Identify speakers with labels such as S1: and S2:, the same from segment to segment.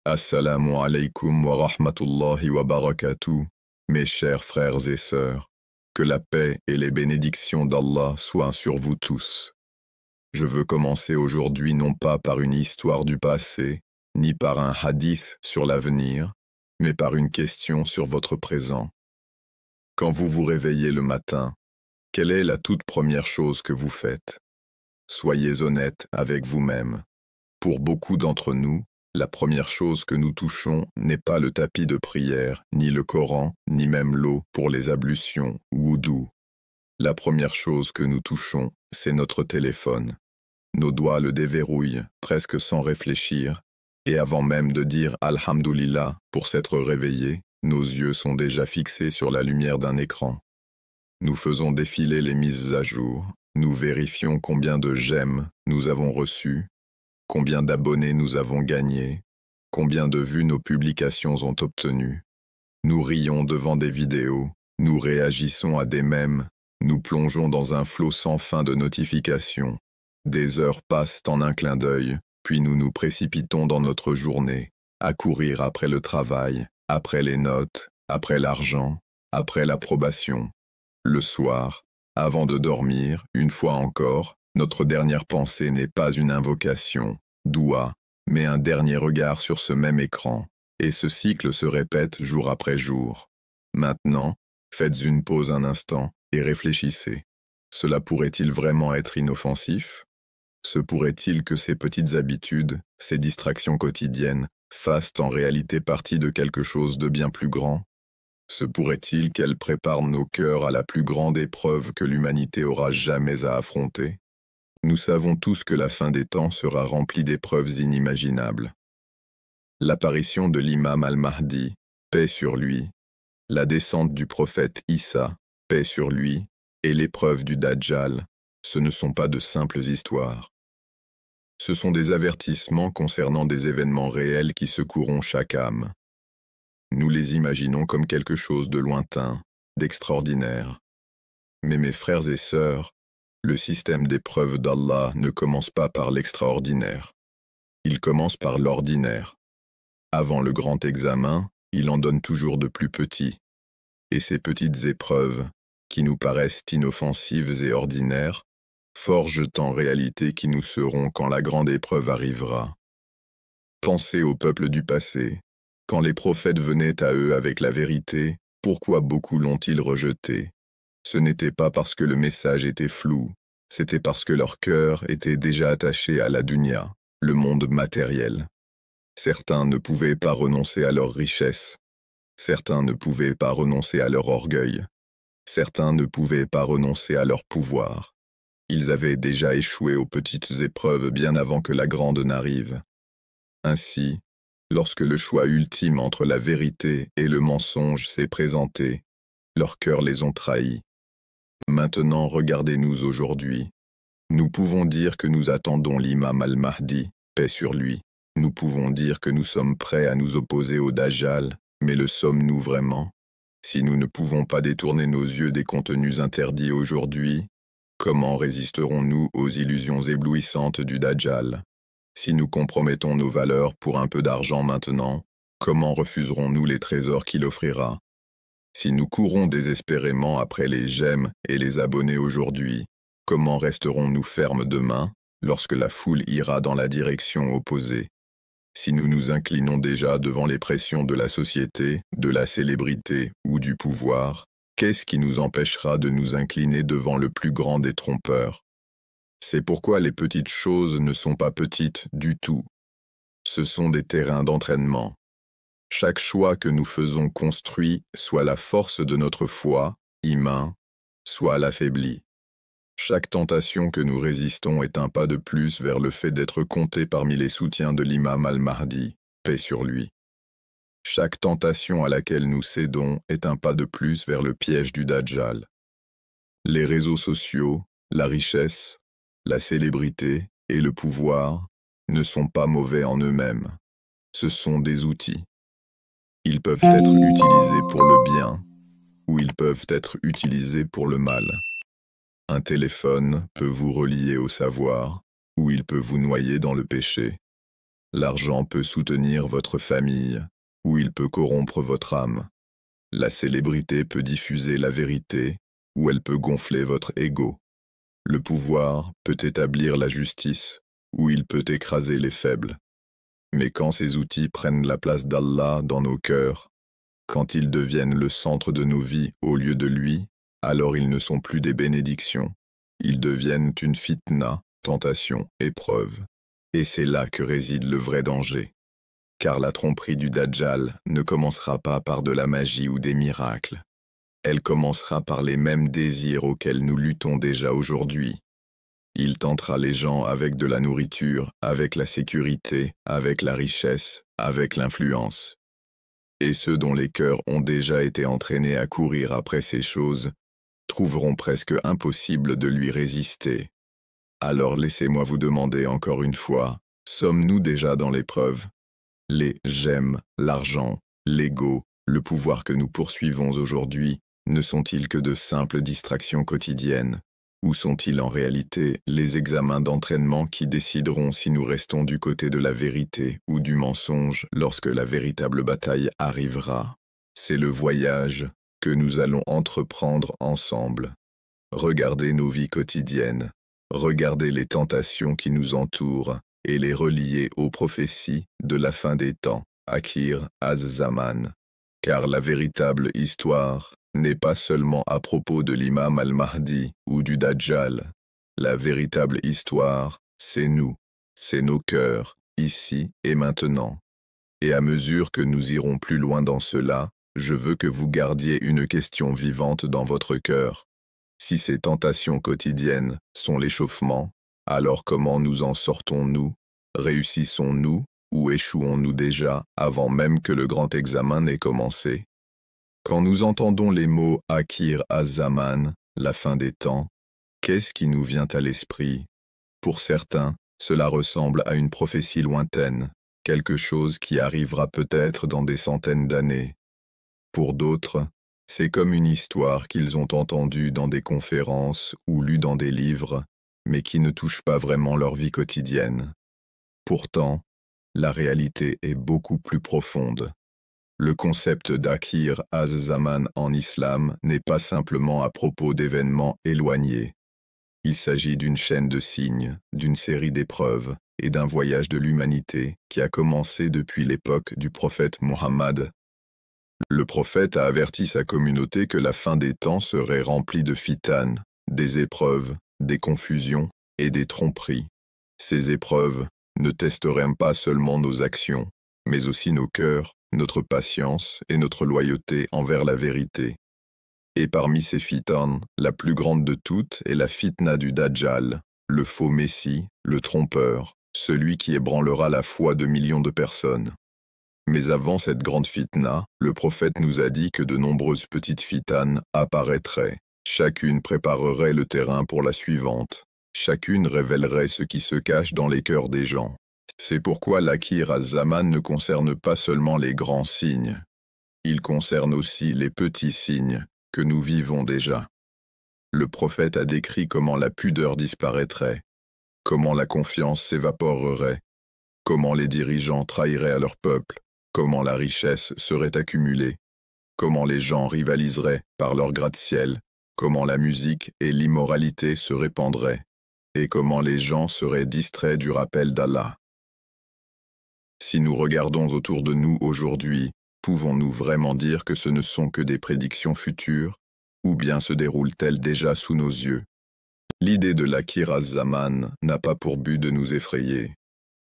S1: Assalamu alaikum wa rahmatullahi wa barakatuh, mes chers frères et sœurs, que la paix et les bénédictions d'Allah soient sur vous tous. Je veux commencer aujourd'hui non pas par une histoire du passé, ni par un hadith sur l'avenir, mais par une question sur votre présent. Quand vous vous réveillez le matin, quelle est la toute première chose que vous faites? Soyez honnête avec vous-même. Pour beaucoup d'entre nous, la première chose que nous touchons n'est pas le tapis de prière, ni le Coran, ni même l'eau pour les ablutions, wudu. La première chose que nous touchons, c'est notre téléphone. Nos doigts le déverrouillent, presque sans réfléchir, et avant même de dire Alhamdulillah pour s'être réveillés, nos yeux sont déjà fixés sur la lumière d'un écran. Nous faisons défiler les mises à jour, nous vérifions combien de j'aime nous avons reçus, combien d'abonnés nous avons gagnés, combien de vues nos publications ont obtenues. Nous rions devant des vidéos, nous réagissons à des mèmes, nous plongeons dans un flot sans fin de notifications. Des heures passent en un clin d'œil, puis nous nous précipitons dans notre journée, à courir après le travail, après les notes, après l'argent, après l'approbation. Le soir, avant de dormir, une fois encore, notre dernière pensée n'est pas une invocation, doua, mais un dernier regard sur ce même écran, et ce cycle se répète jour après jour. Maintenant, faites une pause un instant et réfléchissez. Cela pourrait-il vraiment être inoffensif? Se pourrait-il que ces petites habitudes, ces distractions quotidiennes, fassent en réalité partie de quelque chose de bien plus grand? Se pourrait-il qu'elles préparent nos cœurs à la plus grande épreuve que l'humanité aura jamais à affronter? Nous savons tous que la fin des temps sera remplie d'épreuves inimaginables. L'apparition de l'imam al-Mahdi, paix sur lui, la descente du prophète Issa, paix sur lui, et l'épreuve du Dajjal, ce ne sont pas de simples histoires. Ce sont des avertissements concernant des événements réels qui secoueront chaque âme. Nous les imaginons comme quelque chose de lointain, d'extraordinaire. Mais mes frères et sœurs, le système d'épreuve d'Allah ne commence pas par l'extraordinaire. Il commence par l'ordinaire. Avant le grand examen, il en donne toujours de plus petits. Et ces petites épreuves, qui nous paraissent inoffensives et ordinaires, forgent en réalité qui nous serons quand la grande épreuve arrivera. Pensez au peuple du passé. Quand les prophètes venaient à eux avec la vérité, pourquoi beaucoup l'ont-ils rejeté? Ce n'était pas parce que le message était flou, c'était parce que leur cœur était déjà attaché à la dunya, le monde matériel. Certains ne pouvaient pas renoncer à leur richesse, certains ne pouvaient pas renoncer à leur orgueil, certains ne pouvaient pas renoncer à leur pouvoir. Ils avaient déjà échoué aux petites épreuves bien avant que la grande n'arrive. Ainsi, lorsque le choix ultime entre la vérité et le mensonge s'est présenté, leurs cœurs les ont trahis. Maintenant, regardez-nous aujourd'hui. Nous pouvons dire que nous attendons l'imam al-Mahdi, paix sur lui. Nous pouvons dire que nous sommes prêts à nous opposer au Dajjal, mais le sommes-nous vraiment? Si nous ne pouvons pas détourner nos yeux des contenus interdits aujourd'hui, comment résisterons-nous aux illusions éblouissantes du Dajjal? Si nous compromettons nos valeurs pour un peu d'argent maintenant, comment refuserons-nous les trésors qu'il offrira? Si nous courons désespérément après les j'aime et les abonnés aujourd'hui, comment resterons-nous fermes demain, lorsque la foule ira dans la direction opposée? Si nous nous inclinons déjà devant les pressions de la société, de la célébrité ou du pouvoir, qu'est-ce qui nous empêchera de nous incliner devant le plus grand des trompeurs? C'est pourquoi les petites choses ne sont pas petites du tout. Ce sont des terrains d'entraînement. Chaque choix que nous faisons construit soit la force de notre foi, iman, soit l'affaiblit. Chaque tentation que nous résistons est un pas de plus vers le fait d'être compté parmi les soutiens de l'imam al-Mahdi, paix sur lui. Chaque tentation à laquelle nous cédons est un pas de plus vers le piège du Dajjal. Les réseaux sociaux, la richesse, la célébrité et le pouvoir ne sont pas mauvais en eux-mêmes. Ce sont des outils. Ils peuvent être utilisés pour le bien ou ils peuvent être utilisés pour le mal. Un téléphone peut vous relier au savoir ou il peut vous noyer dans le péché. L'argent peut soutenir votre famille, ou il peut corrompre votre âme. La célébrité peut diffuser la vérité, ou elle peut gonfler votre ego. Le pouvoir peut établir la justice, ou il peut écraser les faibles. Mais quand ces outils prennent la place d'Allah dans nos cœurs, quand ils deviennent le centre de nos vies au lieu de lui, alors ils ne sont plus des bénédictions. Ils deviennent une fitna, tentation, épreuve. Et c'est là que réside le vrai danger. Car la tromperie du Dajjal ne commencera pas par de la magie ou des miracles. Elle commencera par les mêmes désirs auxquels nous luttons déjà aujourd'hui. Il tentera les gens avec de la nourriture, avec la sécurité, avec la richesse, avec l'influence. Et ceux dont les cœurs ont déjà été entraînés à courir après ces choses trouveront presque impossible de lui résister. Alors laissez-moi vous demander encore une fois, sommes-nous déjà dans l'épreuve? Les j'aime, l'argent, l'ego, le pouvoir que nous poursuivons aujourd'hui, ne sont-ils que de simples distractions quotidiennes? Ou sont-ils en réalité les examens d'entraînement qui décideront si nous restons du côté de la vérité ou du mensonge lorsque la véritable bataille arrivera? C'est le voyage que nous allons entreprendre ensemble. Regardez nos vies quotidiennes, regardez les tentations qui nous entourent et les relier aux prophéties de la fin des temps, Akhir az-Zaman. Car la véritable histoire n'est pas seulement à propos de l'imam al-Mahdi ou du Dajjal. La véritable histoire, c'est nous, c'est nos cœurs, ici et maintenant. Et à mesure que nous irons plus loin dans cela, je veux que vous gardiez une question vivante dans votre cœur. Si ces tentations quotidiennes sont l'échauffement, alors comment nous en sortons-nous? Réussissons-nous ou échouons-nous déjà avant même que le grand examen n'ait commencé? Quand nous entendons les mots « Akhir az-Zaman », la fin des temps, qu'est-ce qui nous vient à l'esprit? Pour certains, cela ressemble à une prophétie lointaine, quelque chose qui arrivera peut-être dans des centaines d'années. Pour d'autres, c'est comme une histoire qu'ils ont entendue dans des conférences ou lue dans des livres, mais qui ne touche pas vraiment leur vie quotidienne. Pourtant, la réalité est beaucoup plus profonde. Le concept d'Akhir az-Zaman en islam n'est pas simplement à propos d'événements éloignés. Il s'agit d'une chaîne de signes, d'une série d'épreuves et d'un voyage de l'humanité qui a commencé depuis l'époque du prophète Mohammed. Le prophète a averti sa communauté que la fin des temps serait remplie de fitanes, des épreuves, des confusions et des tromperies. Ces épreuves ne testeraient pas seulement nos actions, mais aussi nos cœurs, notre patience et notre loyauté envers la vérité. Et parmi ces fitanes, la plus grande de toutes est la fitna du Dajjal, le faux messie, le trompeur, celui qui ébranlera la foi de millions de personnes. Mais avant cette grande fitna, le prophète nous a dit que de nombreuses petites fitanes apparaîtraient. Chacune préparerait le terrain pour la suivante. Chacune révélerait ce qui se cache dans les cœurs des gens. C'est pourquoi l'Akhir az-Zaman ne concerne pas seulement les grands signes. Il concerne aussi les petits signes que nous vivons déjà. Le prophète a décrit comment la pudeur disparaîtrait, comment la confiance s'évaporerait, comment les dirigeants trahiraient à leur peuple, comment la richesse serait accumulée, comment les gens rivaliseraient par leur gratte-ciel, comment la musique et l'immoralité se répandraient, et comment les gens seraient distraits du rappel d'Allah. Si nous regardons autour de nous aujourd'hui, pouvons-nous vraiment dire que ce ne sont que des prédictions futures, ou bien se déroulent-elles déjà sous nos yeux? L'idée de l'Akhir az-Zaman n'a pas pour but de nous effrayer.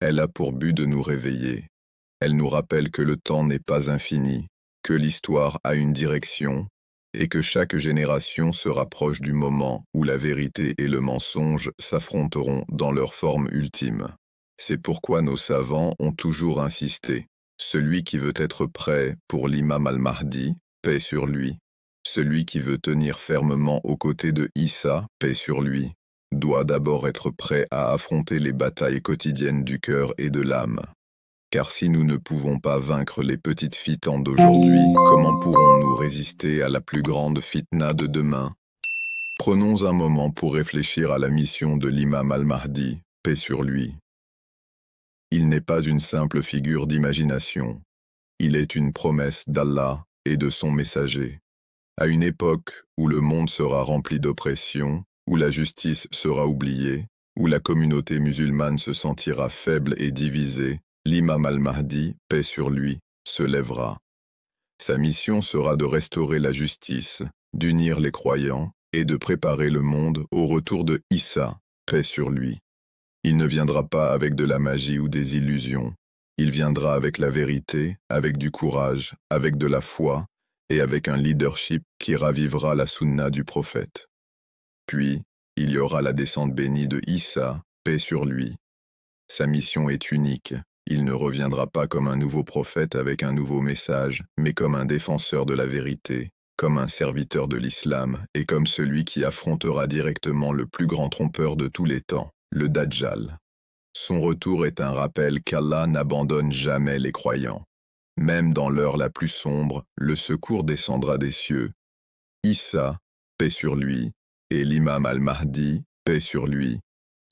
S1: Elle a pour but de nous réveiller. Elle nous rappelle que le temps n'est pas infini, que l'histoire a une direction, et que chaque génération se rapproche du moment où la vérité et le mensonge s'affronteront dans leur forme ultime. C'est pourquoi nos savants ont toujours insisté. Celui qui veut être prêt pour l'imam al-Mahdi, paix sur lui. Celui qui veut tenir fermement aux côtés de Issa, paix sur lui, doit d'abord être prêt à affronter les batailles quotidiennes du cœur et de l'âme. Car si nous ne pouvons pas vaincre les petites fitanes d'aujourd'hui, comment pourrons-nous résister à la plus grande fitna de demain? Prenons un moment pour réfléchir à la mission de l'imam al-Mahdi, paix sur lui. Il n'est pas une simple figure d'imagination. Il est une promesse d'Allah et de son messager. À une époque où le monde sera rempli d'oppression, où la justice sera oubliée, où la communauté musulmane se sentira faible et divisée, l'imam al-Mahdi, paix sur lui, se lèvera. Sa mission sera de restaurer la justice, d'unir les croyants et de préparer le monde au retour de Issa, paix sur lui. Il ne viendra pas avec de la magie ou des illusions. Il viendra avec la vérité, avec du courage, avec de la foi et avec un leadership qui ravivera la sunna du prophète. Puis, il y aura la descente bénie de Issa, paix sur lui. Sa mission est unique. Il ne reviendra pas comme un nouveau prophète avec un nouveau message, mais comme un défenseur de la vérité, comme un serviteur de l'islam et comme celui qui affrontera directement le plus grand trompeur de tous les temps, le Dajjal. Son retour est un rappel qu'Allah n'abandonne jamais les croyants. Même dans l'heure la plus sombre, le secours descendra des cieux. Issa, paix sur lui, et l'imam al-Mahdi, paix sur lui,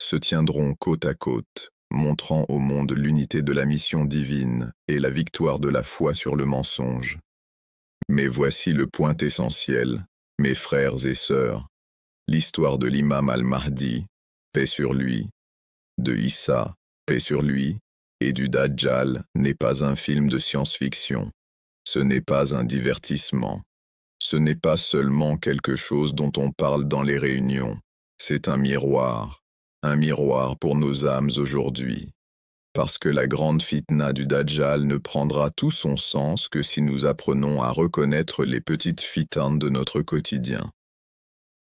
S1: se tiendront côte à côte, montrant au monde l'unité de la mission divine et la victoire de la foi sur le mensonge. Mais voici le point essentiel, mes frères et sœurs. L'histoire de l'imam al-Mahdi, paix sur lui, de Issa, paix sur lui, et du Dajjal n'est pas un film de science-fiction. Ce n'est pas un divertissement. Ce n'est pas seulement quelque chose dont on parle dans les réunions. C'est un miroir pour nos âmes aujourd'hui. Parce que la grande fitna du Dajjal ne prendra tout son sens que si nous apprenons à reconnaître les petites fitanes de notre quotidien.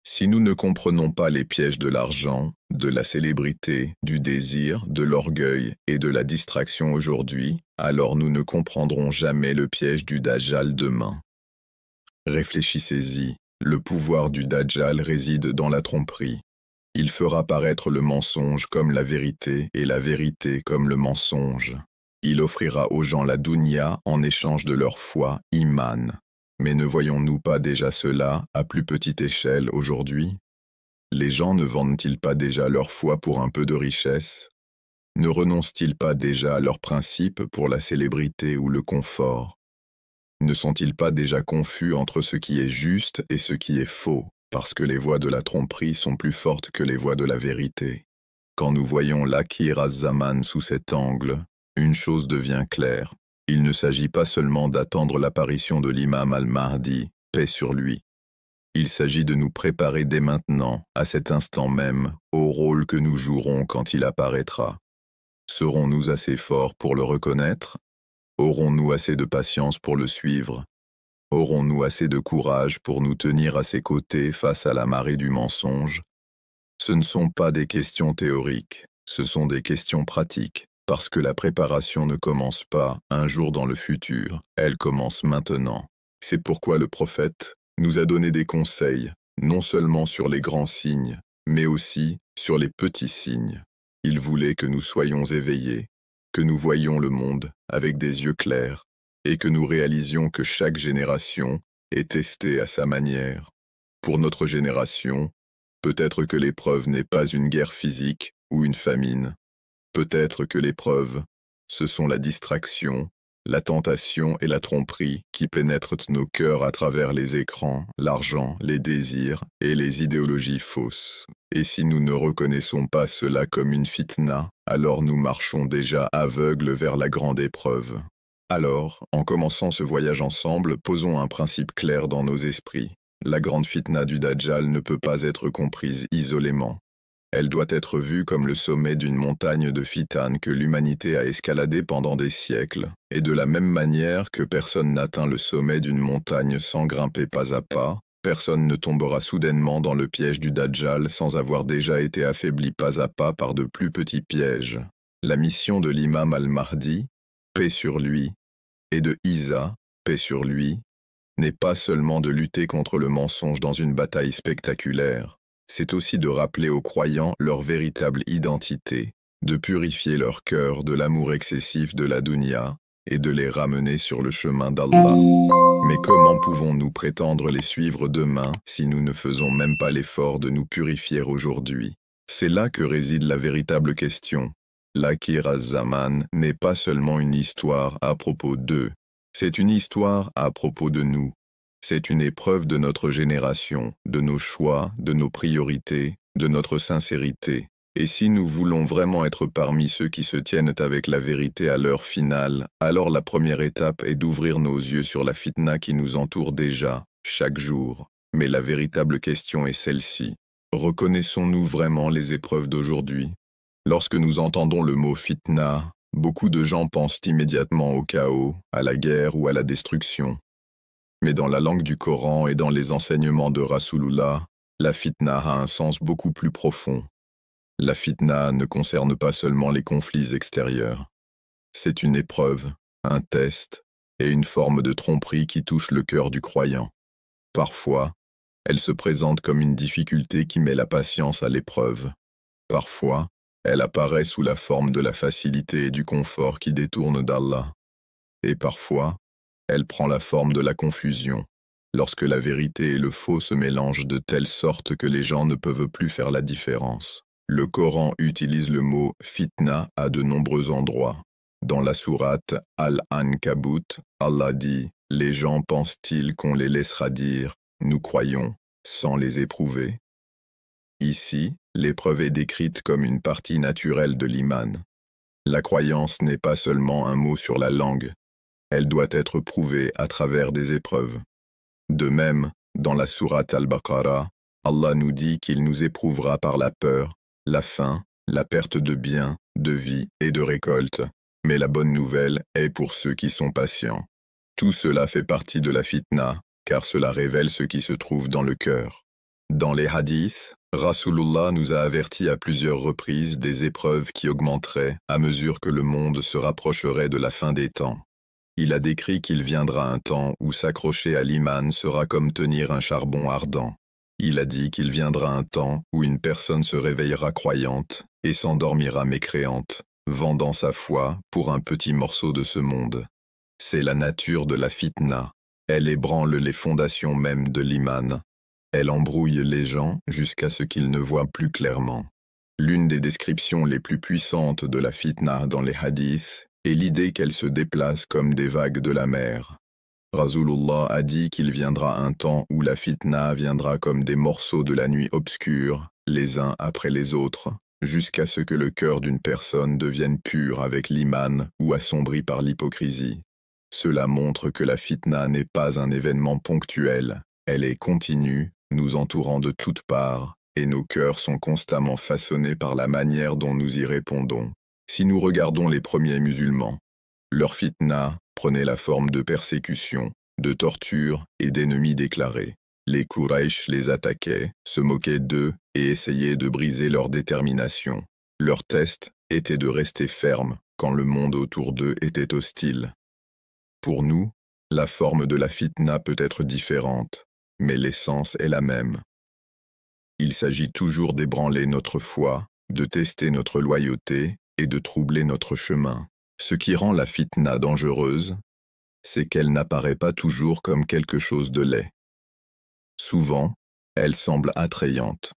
S1: Si nous ne comprenons pas les pièges de l'argent, de la célébrité, du désir, de l'orgueil et de la distraction aujourd'hui, alors nous ne comprendrons jamais le piège du Dajjal demain. Réfléchissez-y, le pouvoir du Dajjal réside dans la tromperie. Il fera paraître le mensonge comme la vérité et la vérité comme le mensonge. Il offrira aux gens la dunya en échange de leur foi, iman. Mais ne voyons-nous pas déjà cela à plus petite échelle aujourd'hui? Les gens ne vendent-ils pas déjà leur foi pour un peu de richesse? Ne renoncent-ils pas déjà à leurs principes pour la célébrité ou le confort? Ne sont-ils pas déjà confus entre ce qui est juste et ce qui est faux, parce que les voix de la tromperie sont plus fortes que les voix de la vérité? Quand nous voyons l'Akhir az-Zaman sous cet angle, une chose devient claire. Il ne s'agit pas seulement d'attendre l'apparition de l'imam al-Mahdi, paix sur lui. Il s'agit de nous préparer dès maintenant, à cet instant même, au rôle que nous jouerons quand il apparaîtra. Serons-nous assez forts pour le reconnaître? Aurons-nous assez de patience pour le suivre? Aurons-nous assez de courage pour nous tenir à ses côtés face à la marée du mensonge? Ce ne sont pas des questions théoriques, ce sont des questions pratiques. Parce que la préparation ne commence pas un jour dans le futur, elle commence maintenant. C'est pourquoi le prophète nous a donné des conseils, non seulement sur les grands signes, mais aussi sur les petits signes. Il voulait que nous soyons éveillés, que nous voyions le monde avec des yeux clairs, et que nous réalisions que chaque génération est testée à sa manière. Pour notre génération, peut-être que l'épreuve n'est pas une guerre physique ou une famine. Peut-être que l'épreuve, ce sont la distraction, la tentation et la tromperie qui pénètrent nos cœurs à travers les écrans, l'argent, les désirs et les idéologies fausses. Et si nous ne reconnaissons pas cela comme une fitna, alors nous marchons déjà aveugles vers la grande épreuve. Alors, en commençant ce voyage ensemble, posons un principe clair dans nos esprits. La grande fitna du Dajjal ne peut pas être comprise isolément. Elle doit être vue comme le sommet d'une montagne de fitane que l'humanité a escaladée pendant des siècles, et de la même manière que personne n'atteint le sommet d'une montagne sans grimper pas à pas, personne ne tombera soudainement dans le piège du Dajjal sans avoir déjà été affaibli pas à pas par de plus petits pièges. La mission de l'imam al-Mahdi, paix sur lui, et de Isa, paix sur lui, n'est pas seulement de lutter contre le mensonge dans une bataille spectaculaire. C'est aussi de rappeler aux croyants leur véritable identité, de purifier leur cœur de l'amour excessif de la dunya et de les ramener sur le chemin d'Allah. Mais comment pouvons-nous prétendre les suivre demain si nous ne faisons même pas l'effort de nous purifier aujourd'hui? C'est là que réside la véritable question. l'Akhir az-Zaman n'est pas seulement une histoire à propos d'eux, c'est une histoire à propos de nous. C'est une épreuve de notre génération, de nos choix, de nos priorités, de notre sincérité. Et si nous voulons vraiment être parmi ceux qui se tiennent avec la vérité à l'heure finale, alors la première étape est d'ouvrir nos yeux sur la fitna qui nous entoure déjà, chaque jour. Mais la véritable question est celle-ci. Reconnaissons-nous vraiment les épreuves d'aujourd'hui? Lorsque nous entendons le mot fitna, beaucoup de gens pensent immédiatement au chaos, à la guerre ou à la destruction. Mais dans la langue du Coran et dans les enseignements de Rasulullah, la fitna a un sens beaucoup plus profond. La fitna ne concerne pas seulement les conflits extérieurs. C'est une épreuve, un test et une forme de tromperie qui touche le cœur du croyant. Parfois, elle se présente comme une difficulté qui met la patience à l'épreuve. Parfois, elle apparaît sous la forme de la facilité et du confort qui détournent d'Allah. Et parfois, elle prend la forme de la confusion, lorsque la vérité et le faux se mélangent de telle sorte que les gens ne peuvent plus faire la différence. Le Coran utilise le mot « fitna » à de nombreux endroits. Dans la sourate Al-Ankabut, Allah dit « Les gens pensent-ils qu'on les laissera dire « Nous croyons » sans les éprouver ?» Ici, l'épreuve est décrite comme une partie naturelle de l'iman. La croyance n'est pas seulement un mot sur la langue, elle doit être prouvée à travers des épreuves. De même, dans la sourate Al-Baqarah, Allah nous dit qu'il nous éprouvera par la peur, la faim, la perte de biens, de vie et de récolte. Mais la bonne nouvelle est pour ceux qui sont patients. Tout cela fait partie de la fitna, car cela révèle ce qui se trouve dans le cœur. Dans les hadiths, Rasulullah nous a avertis à plusieurs reprises des épreuves qui augmenteraient à mesure que le monde se rapprocherait de la fin des temps. Il a décrit qu'il viendra un temps où s'accrocher à l'iman sera comme tenir un charbon ardent. Il a dit qu'il viendra un temps où une personne se réveillera croyante et s'endormira mécréante, vendant sa foi pour un petit morceau de ce monde. C'est la nature de la fitna. Elle ébranle les fondations même de l'iman. Elle embrouille les gens jusqu'à ce qu'ils ne voient plus clairement. L'une des descriptions les plus puissantes de la fitna dans les hadiths est l'idée qu'elle se déplace comme des vagues de la mer. Rasulullah a dit qu'il viendra un temps où la fitna viendra comme des morceaux de la nuit obscure, les uns après les autres, jusqu'à ce que le cœur d'une personne devienne pur avec l'iman ou assombri par l'hypocrisie. Cela montre que la fitna n'est pas un événement ponctuel, elle est continue, nous entourant de toutes parts, et nos cœurs sont constamment façonnés par la manière dont nous y répondons. Si nous regardons les premiers musulmans, leur fitna prenait la forme de persécution, de torture et d'ennemis déclarés. Les Quraysh les attaquaient, se moquaient d'eux et essayaient de briser leur détermination. Leur test était de rester ferme quand le monde autour d'eux était hostile. Pour nous, la forme de la fitna peut être différente, mais l'essence est la même. Il s'agit toujours d'ébranler notre foi, de tester notre loyauté et de troubler notre chemin. Ce qui rend la fitna dangereuse, c'est qu'elle n'apparaît pas toujours comme quelque chose de laid. Souvent, elle semble attrayante.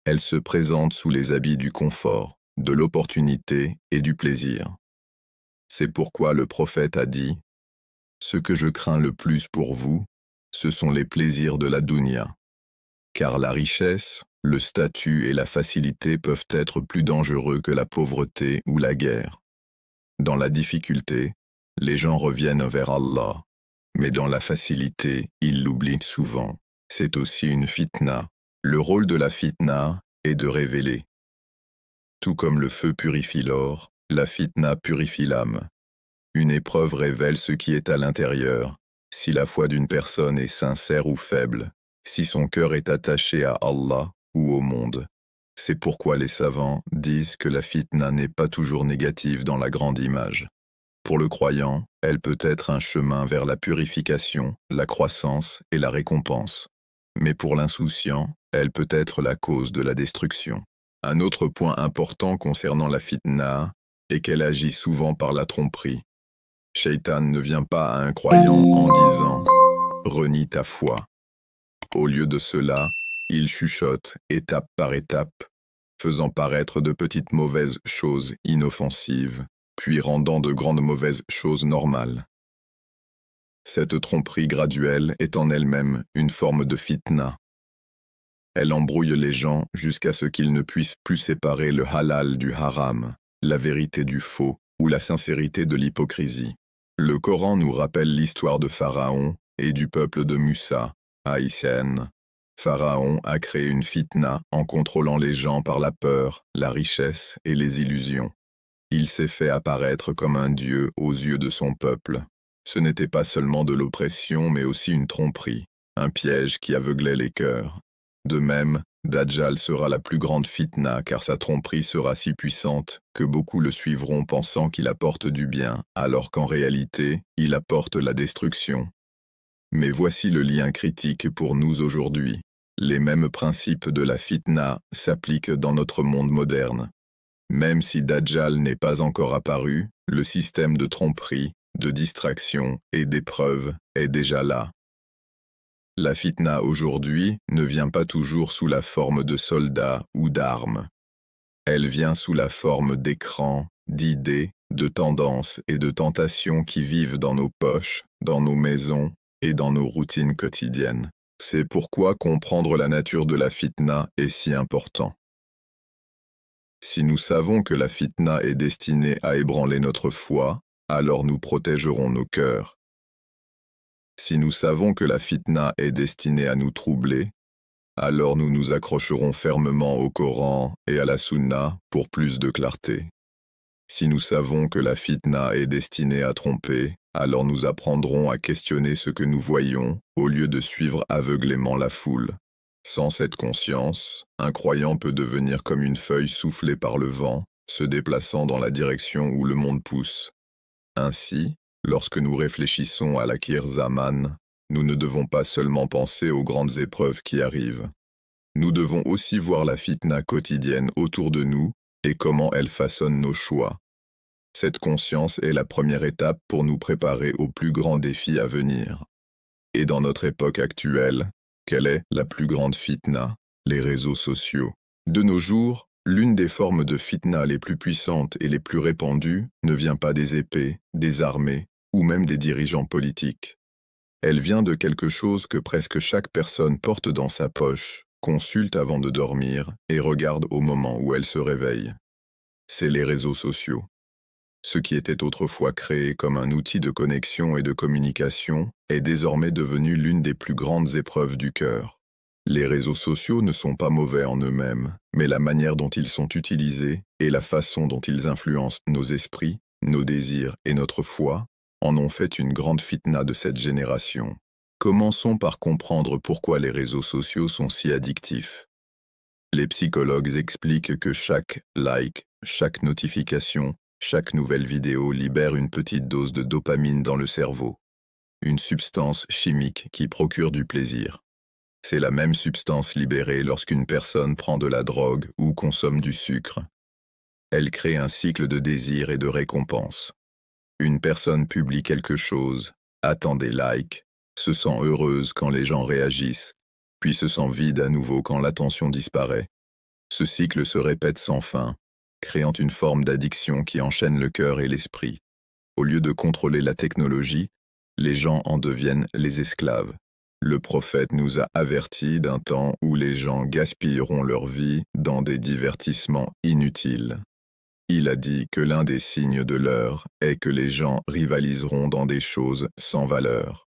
S1: Elle se présente sous les habits du confort, de l'opportunité et du plaisir. C'est pourquoi le prophète a dit « Ce que je crains le plus pour vous, ce sont les plaisirs de la dunya. Car la richesse, le statut et la facilité peuvent être plus dangereux que la pauvreté ou la guerre. Dans la difficulté, les gens reviennent vers Allah, mais dans la facilité, ils l'oublient souvent. C'est aussi une fitna. Le rôle de la fitna est de révéler. Tout comme le feu purifie l'or, la fitna purifie l'âme. Une épreuve révèle ce qui est à l'intérieur, si la foi d'une personne est sincère ou faible, si son cœur est attaché à Allah ou au monde. C'est pourquoi les savants disent que la fitna n'est pas toujours négative dans la grande image. Pour le croyant, elle peut être un chemin vers la purification, la croissance et la récompense. Mais pour l'insouciant, elle peut être la cause de la destruction. Un autre point important concernant la fitna est qu'elle agit souvent par la tromperie. Shaitan ne vient pas à un croyant en disant « Renie ta foi ». Au lieu de cela, il chuchote, étape par étape, « faisant paraître de petites mauvaises choses inoffensives, puis rendant de grandes mauvaises choses normales. Cette tromperie graduelle est en elle-même une forme de fitna. Elle embrouille les gens jusqu'à ce qu'ils ne puissent plus séparer le halal du haram, la vérité du faux ou la sincérité de l'hypocrisie. Le Coran nous rappelle l'histoire de Pharaon et du peuple de Musa, haïtienne. Pharaon a créé une fitna en contrôlant les gens par la peur, la richesse et les illusions. Il s'est fait apparaître comme un dieu aux yeux de son peuple. Ce n'était pas seulement de l'oppression mais aussi une tromperie, un piège qui aveuglait les cœurs. De même, Dajjal sera la plus grande fitna car sa tromperie sera si puissante que beaucoup le suivront pensant qu'il apporte du bien, alors qu'en réalité, il apporte la destruction. Mais voici le lien critique pour nous aujourd'hui. Les mêmes principes de la fitna s'appliquent dans notre monde moderne. Même si Dajjal n'est pas encore apparu, le système de tromperie, de distraction et d'épreuve est déjà là. La fitna aujourd'hui ne vient pas toujours sous la forme de soldats ou d'armes. Elle vient sous la forme d'écrans, d'idées, de tendances et de tentations qui vivent dans nos poches, dans nos maisons et dans nos routines quotidiennes. C'est pourquoi comprendre la nature de la fitna est si important. Si nous savons que la fitna est destinée à ébranler notre foi, alors nous protégerons nos cœurs. Si nous savons que la fitna est destinée à nous troubler, alors nous nous accrocherons fermement au Coran et à la Sunna pour plus de clarté. Si nous savons que la fitna est destinée à tromper, alors nous apprendrons à questionner ce que nous voyons au lieu de suivre aveuglément la foule. Sans cette conscience, un croyant peut devenir comme une feuille soufflée par le vent, se déplaçant dans la direction où le monde pousse. Ainsi, lorsque nous réfléchissons à l'Akhir Zaman, nous ne devons pas seulement penser aux grandes épreuves qui arrivent. Nous devons aussi voir la fitna quotidienne autour de nous et comment elle façonne nos choix. Cette conscience est la première étape pour nous préparer aux plus grands défis à venir. Et dans notre époque actuelle, quelle est la plus grande fitna? Les réseaux sociaux. De nos jours, l'une des formes de fitna les plus puissantes et les plus répandues ne vient pas des épées, des armées ou même des dirigeants politiques. Elle vient de quelque chose que presque chaque personne porte dans sa poche, consulte avant de dormir et regarde au moment où elle se réveille. C'est les réseaux sociaux. Ce qui était autrefois créé comme un outil de connexion et de communication est désormais devenu l'une des plus grandes épreuves du cœur. Les réseaux sociaux ne sont pas mauvais en eux-mêmes, mais la manière dont ils sont utilisés et la façon dont ils influencent nos esprits, nos désirs et notre foi en ont fait une grande fitna de cette génération. Commençons par comprendre pourquoi les réseaux sociaux sont si addictifs. Les psychologues expliquent que chaque like, chaque notification, chaque nouvelle vidéo libère une petite dose de dopamine dans le cerveau, une substance chimique qui procure du plaisir. C'est la même substance libérée lorsqu'une personne prend de la drogue ou consomme du sucre. Elle crée un cycle de désir et de récompense. Une personne publie quelque chose, attend des likes, se sent heureuse quand les gens réagissent, puis se sent vide à nouveau quand l'attention disparaît. Ce cycle se répète sans fin, créant une forme d'addiction qui enchaîne le cœur et l'esprit. Au lieu de contrôler la technologie, les gens en deviennent les esclaves. Le prophète nous a avertis d'un temps où les gens gaspilleront leur vie dans des divertissements inutiles. Il a dit que l'un des signes de l'heure est que les gens rivaliseront dans des choses sans valeur.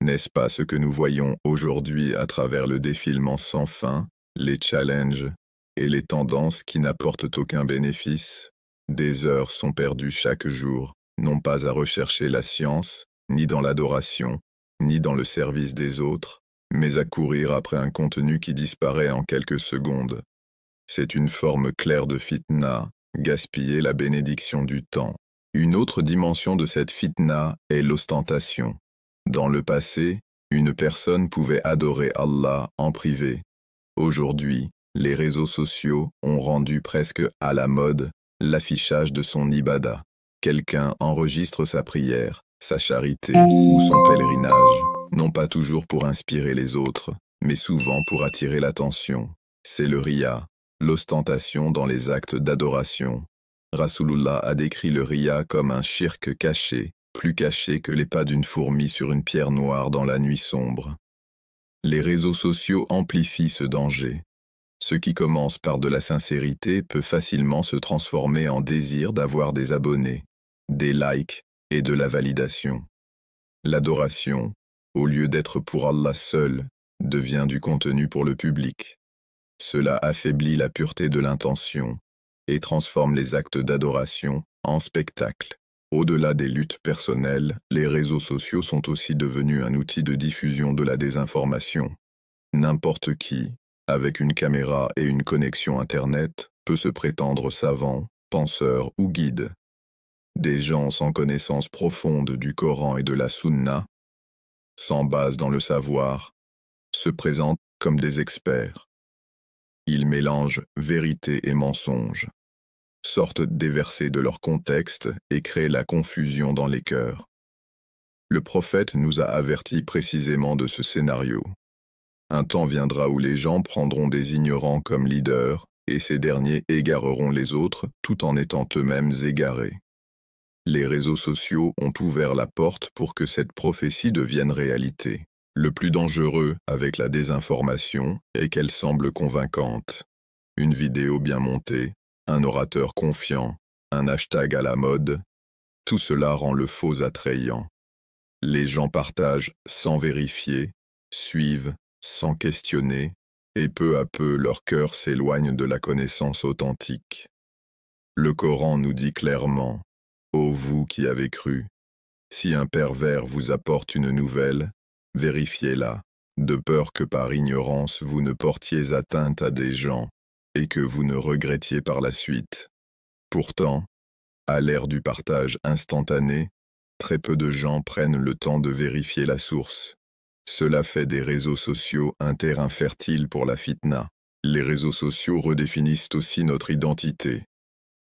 S1: N'est-ce pas ce que nous voyons aujourd'hui à travers le défilement sans fin, les challenges et les tendances qui n'apportent aucun bénéfice? Des heures sont perdues chaque jour, non pas à rechercher la science, ni dans l'adoration, ni dans le service des autres, mais à courir après un contenu qui disparaît en quelques secondes. C'est une forme claire de fitna, gaspiller la bénédiction du temps. Une autre dimension de cette fitna est l'ostentation. Dans le passé, une personne pouvait adorer Allah en privé. Aujourd'hui, les réseaux sociaux ont rendu presque à la mode l'affichage de son ibada. Quelqu'un enregistre sa prière, sa charité ou son pèlerinage, non pas toujours pour inspirer les autres, mais souvent pour attirer l'attention. C'est le riya, l'ostentation dans les actes d'adoration. Rasulullah a décrit le riya comme un shirk caché, plus caché que les pas d'une fourmi sur une pierre noire dans la nuit sombre. Les réseaux sociaux amplifient ce danger. Ce qui commence par de la sincérité peut facilement se transformer en désir d'avoir des abonnés, des likes et de la validation. L'adoration, au lieu d'être pour Allah seul, devient du contenu pour le public. Cela affaiblit la pureté de l'intention et transforme les actes d'adoration en spectacle. Au-delà des luttes personnelles, les réseaux sociaux sont aussi devenus un outil de diffusion de la désinformation. N'importe qui, avec une caméra et une connexion Internet, peut se prétendre savant, penseur ou guide. Des gens sans connaissance profonde du Coran et de la Sunna, sans base dans le savoir, se présentent comme des experts. Ils mélangent vérité et mensonge, sortent des versets de leur contexte et créent la confusion dans les cœurs. Le prophète nous a avertis précisément de ce scénario. Un temps viendra où les gens prendront des ignorants comme leaders, et ces derniers égareront les autres tout en étant eux-mêmes égarés. Les réseaux sociaux ont ouvert la porte pour que cette prophétie devienne réalité. Le plus dangereux avec la désinformation est qu'elle semble convaincante. Une vidéo bien montée, un orateur confiant, un hashtag à la mode, tout cela rend le faux attrayant. Les gens partagent sans vérifier, suivent sans questionner, et peu à peu leur cœur s'éloigne de la connaissance authentique. Le Coran nous dit clairement, « Ô vous qui avez cru, si un pervers vous apporte une nouvelle, vérifiez-la, de peur que par ignorance vous ne portiez atteinte à des gens, et que vous ne regrettiez par la suite. » Pourtant, à l'ère du partage instantané, très peu de gens prennent le temps de vérifier la source. Cela fait des réseaux sociaux un terrain fertile pour la fitna. Les réseaux sociaux redéfinissent aussi notre identité.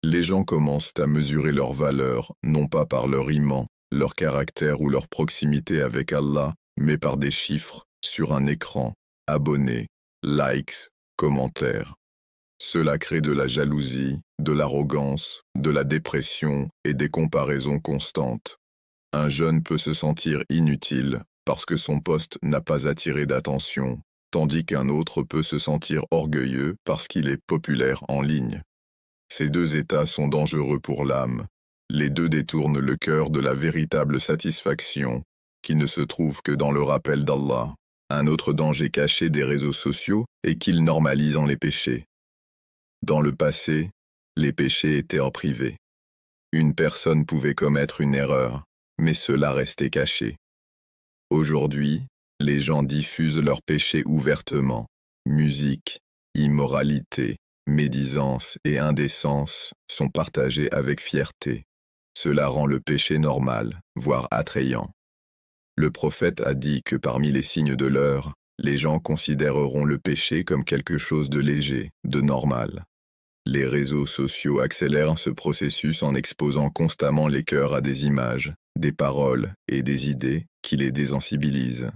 S1: Les gens commencent à mesurer leur valeur, non pas par leur iman, leur caractère ou leur proximité avec Allah, mais par des chiffres, sur un écran, abonnés, likes, commentaires. Cela crée de la jalousie, de l'arrogance, de la dépression et des comparaisons constantes. Un jeune peut se sentir inutile parce que son poste n'a pas attiré d'attention, tandis qu'un autre peut se sentir orgueilleux parce qu'il est populaire en ligne. Ces deux états sont dangereux pour l'âme. Les deux détournent le cœur de la véritable satisfaction, qui ne se trouve que dans le rappel d'Allah. Un autre danger caché des réseaux sociaux est qu'ils normalisent les péchés. Dans le passé, les péchés étaient en privé. Une personne pouvait commettre une erreur, mais cela restait caché. Aujourd'hui, les gens diffusent leurs péchés ouvertement. Musique, immoralité, médisance et indécence sont partagés avec fierté. Cela rend le péché normal, voire attrayant. Le prophète a dit que parmi les signes de l'heure, les gens considéreront le péché comme quelque chose de léger, de normal. Les réseaux sociaux accélèrent ce processus en exposant constamment les cœurs à des images, des paroles et des idées qui les désensibilisent.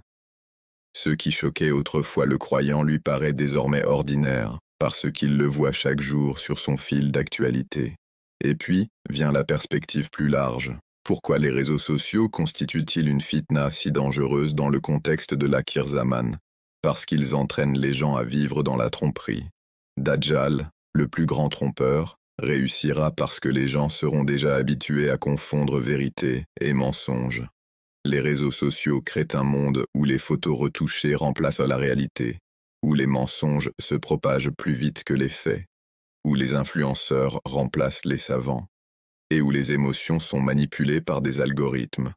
S1: Ce qui choquait autrefois le croyant lui paraît désormais ordinaire, parce qu'il le voit chaque jour sur son fil d'actualité. Et puis, vient la perspective plus large. Pourquoi les réseaux sociaux constituent-ils une fitna si dangereuse dans le contexte de l'Akhir Zaman? Parce qu'ils entraînent les gens à vivre dans la tromperie. Dajjal, le plus grand trompeur, réussira parce que les gens seront déjà habitués à confondre vérité et mensonge. Les réseaux sociaux créent un monde où les photos retouchées remplacent la réalité, où les mensonges se propagent plus vite que les faits, où les influenceurs remplacent les savants, et où les émotions sont manipulées par des algorithmes.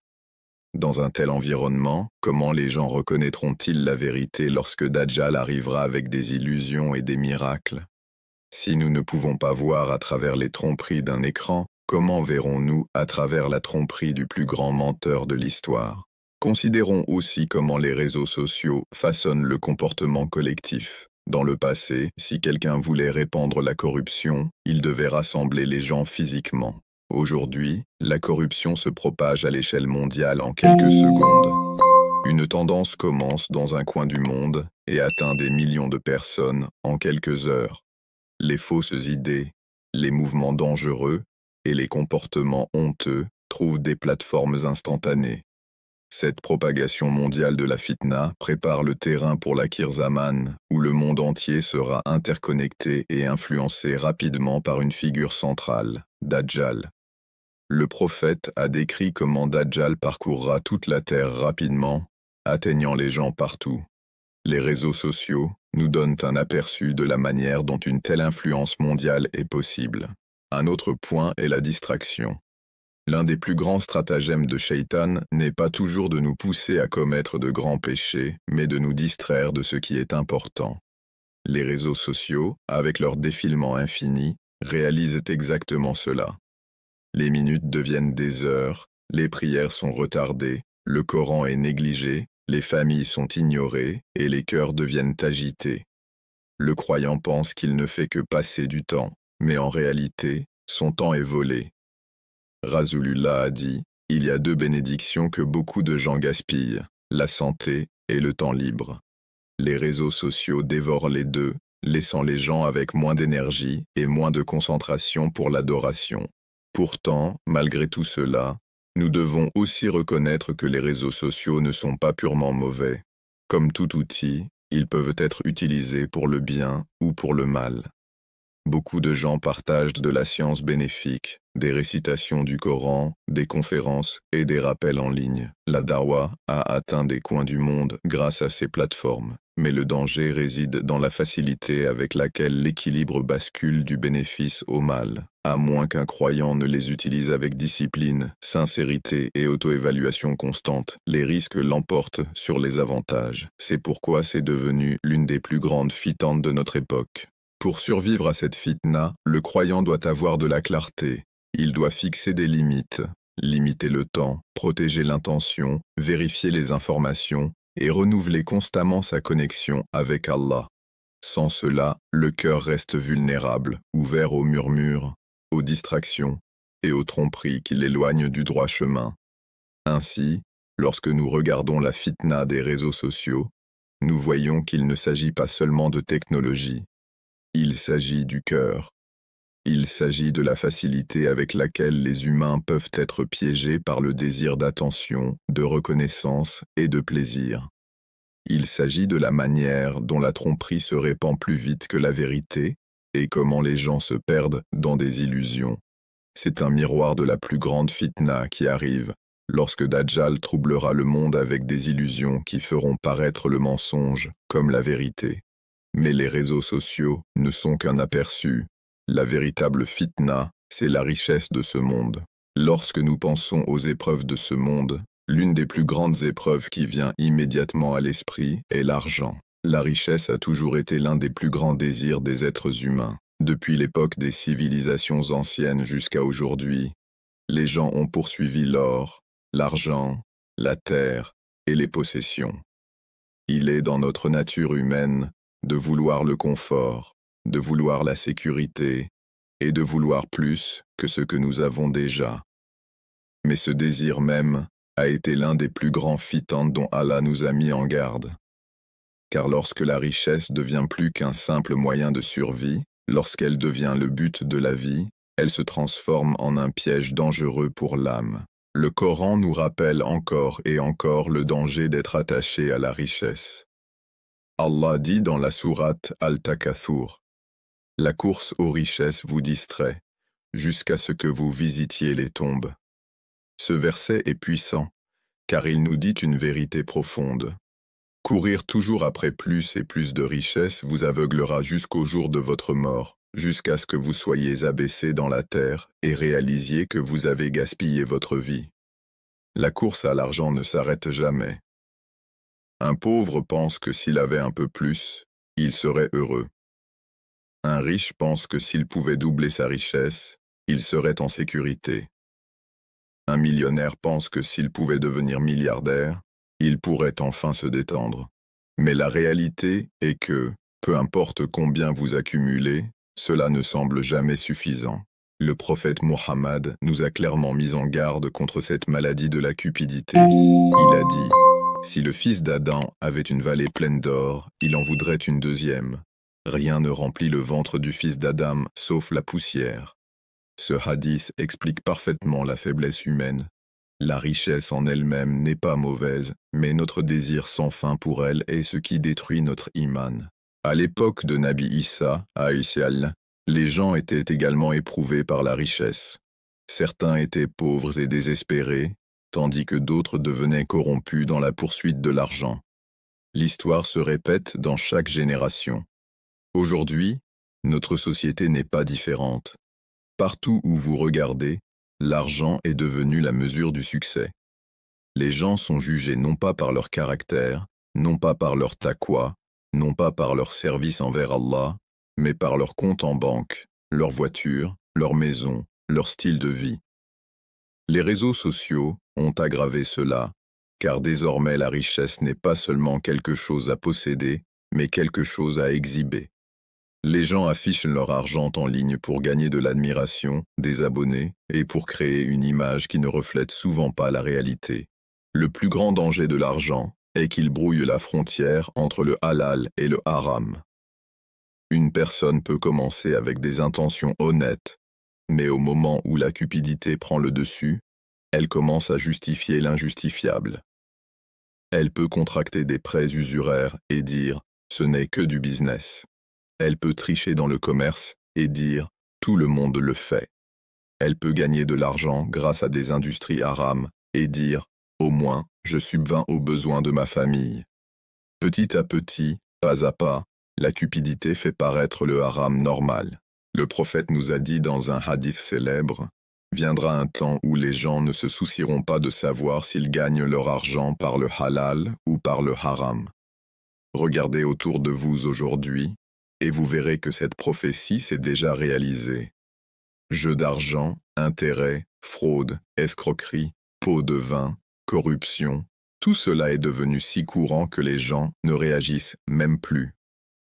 S1: Dans un tel environnement, comment les gens reconnaîtront-ils la vérité lorsque Dajjal arrivera avec des illusions et des miracles? Si nous ne pouvons pas voir à travers les tromperies d'un écran, comment verrons-nous à travers la tromperie du plus grand menteur de l'histoire? Considérons aussi comment les réseaux sociaux façonnent le comportement collectif. Dans le passé, si quelqu'un voulait répandre la corruption, il devait rassembler les gens physiquement. Aujourd'hui, la corruption se propage à l'échelle mondiale en quelques secondes. Une tendance commence dans un coin du monde et atteint des millions de personnes en quelques heures. les fausses idées, les mouvements dangereux et les comportements honteux trouvent des plateformes instantanées. Cette propagation mondiale de la fitna prépare le terrain pour l'Akhir Zaman, où le monde entier sera interconnecté et influencé rapidement par une figure centrale, Dajjal. Le prophète a décrit comment Dajjal parcourra toute la terre rapidement, atteignant les gens partout. Les réseaux sociaux nous donnent un aperçu de la manière dont une telle influence mondiale est possible. Un autre point est la distraction. L'un des plus grands stratagèmes de Shaitan n'est pas toujours de nous pousser à commettre de grands péchés, mais de nous distraire de ce qui est important. Les réseaux sociaux, avec leur défilement infini, réalisent exactement cela. Les minutes deviennent des heures, les prières sont retardées, le Coran est négligé, les familles sont ignorées et les cœurs deviennent agités. Le croyant pense qu'il ne fait que passer du temps, mais en réalité, son temps est volé. Rasulullah a dit, il y a 2 bénédictions que beaucoup de gens gaspillent, la santé et le temps libre. Les réseaux sociaux dévorent les deux, laissant les gens avec moins d'énergie et moins de concentration pour l'adoration. Pourtant, malgré tout cela, nous devons aussi reconnaître que les réseaux sociaux ne sont pas purement mauvais. Comme tout outil, ils peuvent être utilisés pour le bien ou pour le mal. Beaucoup de gens partagent de la science bénéfique, des récitations du Coran, des conférences et des rappels en ligne. La dawa a atteint des coins du monde grâce à ces plateformes, mais le danger réside dans la facilité avec laquelle l'équilibre bascule du bénéfice au mal. À moins qu'un croyant ne les utilise avec discipline, sincérité et auto-évaluation constante, les risques l'emportent sur les avantages. C'est pourquoi c'est devenu l'une des plus grandes fitantes de notre époque. Pour survivre à cette fitna, le croyant doit avoir de la clarté. Il doit fixer des limites, limiter le temps, protéger l'intention, vérifier les informations et renouveler constamment sa connexion avec Allah. Sans cela, le cœur reste vulnérable, ouvert aux murmures, aux distractions et aux tromperies qui l'éloignent du droit chemin. Ainsi, lorsque nous regardons la fitna des réseaux sociaux, nous voyons qu'il ne s'agit pas seulement de technologie. Il s'agit du cœur. Il s'agit de la facilité avec laquelle les humains peuvent être piégés par le désir d'attention, de reconnaissance et de plaisir. Il s'agit de la manière dont la tromperie se répand plus vite que la vérité et comment les gens se perdent dans des illusions. C'est un miroir de la plus grande fitna qui arrive, lorsque Dajjal troublera le monde avec des illusions qui feront paraître le mensonge comme la vérité. Mais les réseaux sociaux ne sont qu'un aperçu. La véritable fitna, c'est la richesse de ce monde. Lorsque nous pensons aux épreuves de ce monde, l'une des plus grandes épreuves qui vient immédiatement à l'esprit est l'argent. La richesse a toujours été l'un des plus grands désirs des êtres humains. Depuis l'époque des civilisations anciennes jusqu'à aujourd'hui, les gens ont poursuivi l'or, l'argent, la terre et les possessions. Il est dans notre nature humaine de vouloir le confort, de vouloir la sécurité et de vouloir plus que ce que nous avons déjà. Mais ce désir même a été l'un des plus grands fitans dont Allah nous a mis en garde. Car lorsque la richesse devient plus qu'un simple moyen de survie, lorsqu'elle devient le but de la vie, elle se transforme en un piège dangereux pour l'âme. Le Coran nous rappelle encore et encore le danger d'être attaché à la richesse. Allah dit dans la sourate Al-Takathur, « La course aux richesses vous distrait, jusqu'à ce que vous visitiez les tombes. » Ce verset est puissant, car il nous dit une vérité profonde. Courir toujours après plus et plus de richesses vous aveuglera jusqu'au jour de votre mort, jusqu'à ce que vous soyez abaissés dans la terre et réalisiez que vous avez gaspillé votre vie. La course à l'argent ne s'arrête jamais. Un pauvre pense que s'il avait un peu plus, il serait heureux. Un riche pense que s'il pouvait doubler sa richesse, il serait en sécurité. Un millionnaire pense que s'il pouvait devenir milliardaire, il pourrait enfin se détendre. Mais la réalité est que, peu importe combien vous accumulez, cela ne semble jamais suffisant. Le prophète Mohammed nous a clairement mis en garde contre cette maladie de la cupidité. Il a dit « Si le fils d'Adam avait une vallée pleine d'or, il en voudrait une deuxième. Rien ne remplit le ventre du fils d'Adam, sauf la poussière. Ce hadith explique parfaitement la faiblesse humaine. La richesse en elle-même n'est pas mauvaise, mais notre désir sans fin pour elle est ce qui détruit notre iman. À l'époque de Nabi Issa, aïssial, les gens étaient également éprouvés par la richesse. Certains étaient pauvres et désespérés, tandis que d'autres devenaient corrompus dans la poursuite de l'argent. L'histoire se répète dans chaque génération. Aujourd'hui, notre société n'est pas différente. Partout où vous regardez, l'argent est devenu la mesure du succès. Les gens sont jugés non pas par leur caractère, non pas par leur taqwa, non pas par leur service envers Allah, mais par leur compte en banque, leur voiture, leur maison, leur style de vie. Les réseaux sociaux ont aggravé cela, car désormais la richesse n'est pas seulement quelque chose à posséder, mais quelque chose à exhiber. Les gens affichent leur argent en ligne pour gagner de l'admiration, des abonnés, et pour créer une image qui ne reflète souvent pas la réalité. Le plus grand danger de l'argent est qu'il brouille la frontière entre le halal et le haram. Une personne peut commencer avec des intentions honnêtes, mais au moment où la cupidité prend le dessus, elle commence à justifier l'injustifiable. Elle peut contracter des prêts usuraires et dire « ce n'est que du business ». Elle peut tricher dans le commerce et dire « tout le monde le fait ». Elle peut gagner de l'argent grâce à des industries haram et dire « au moins, je subvins aux besoins de ma famille ». Petit à petit, pas à pas, la cupidité fait paraître le haram normal. Le prophète nous a dit dans un hadith célèbre « Viendra un temps où les gens ne se soucieront pas de savoir s'ils gagnent leur argent par le halal ou par le haram ». Regardez autour de vous aujourd'hui, et vous verrez que cette prophétie s'est déjà réalisée. Jeux d'argent, intérêts, fraude, escroquerie, pots de vin, corruption, tout cela est devenu si courant que les gens ne réagissent même plus.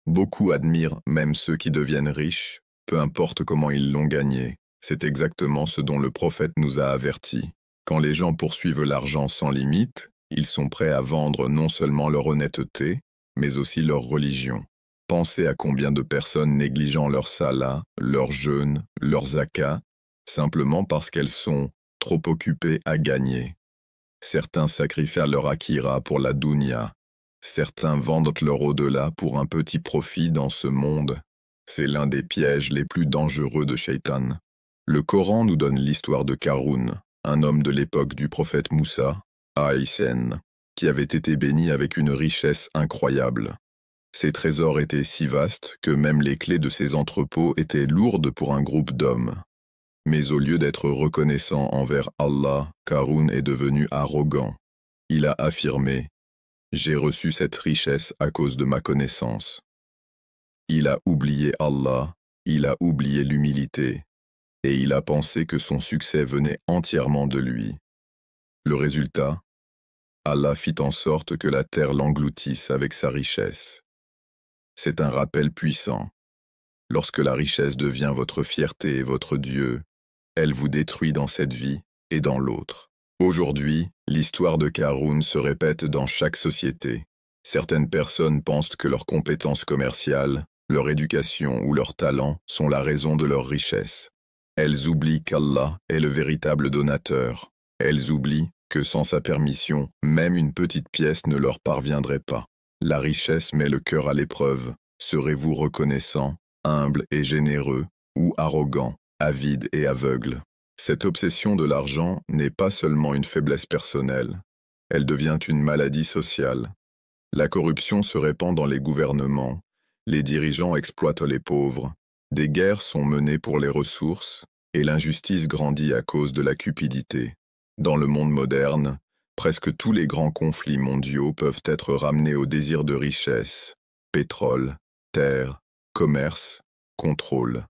S1: Beaucoup admirent même ceux qui deviennent riches, peu importe comment ils l'ont gagné. C'est exactement ce dont le prophète nous a avertis. Quand les gens poursuivent l'argent sans limite, ils sont prêts à vendre non seulement leur honnêteté, mais aussi leur religion. Pensez à combien de personnes négligeant leur salat, leur jeûne, leur zakat, simplement parce qu'elles sont trop occupées à gagner. Certains sacrifient leur akira pour la dunya. Certains vendent leur au-delà pour un petit profit dans ce monde. C'est l'un des pièges les plus dangereux de Shaitan. Le Coran nous donne l'histoire de Karoun, un homme de l'époque du prophète Moussa, Aïssen, qui avait été béni avec une richesse incroyable. Ses trésors étaient si vastes que même les clés de ses entrepôts étaient lourdes pour un groupe d'hommes. Mais au lieu d'être reconnaissant envers Allah, Karoun est devenu arrogant. Il a affirmé « J'ai reçu cette richesse à cause de ma connaissance ». Il a oublié Allah, il a oublié l'humilité, et il a pensé que son succès venait entièrement de lui. Le résultat, Allah fit en sorte que la terre l'engloutisse avec sa richesse. C'est un rappel puissant. Lorsque la richesse devient votre fierté et votre Dieu, elle vous détruit dans cette vie et dans l'autre. Aujourd'hui, l'histoire de Karoun se répète dans chaque société. Certaines personnes pensent que leurs compétences commerciales, leur éducation ou leur talent sont la raison de leur richesse. Elles oublient qu'Allah est le véritable donateur. Elles oublient que sans sa permission, même une petite pièce ne leur parviendrait pas. La richesse met le cœur à l'épreuve. Serez-vous reconnaissant, humble et généreux, ou arrogant, avide et aveugle? Cette obsession de l'argent n'est pas seulement une faiblesse personnelle, elle devient une maladie sociale. La corruption se répand dans les gouvernements, les dirigeants exploitent les pauvres, des guerres sont menées pour les ressources, et l'injustice grandit à cause de la cupidité. Dans le monde moderne, presque tous les grands conflits mondiaux peuvent être ramenés au désir de richesse, pétrole, terre, commerce, contrôle.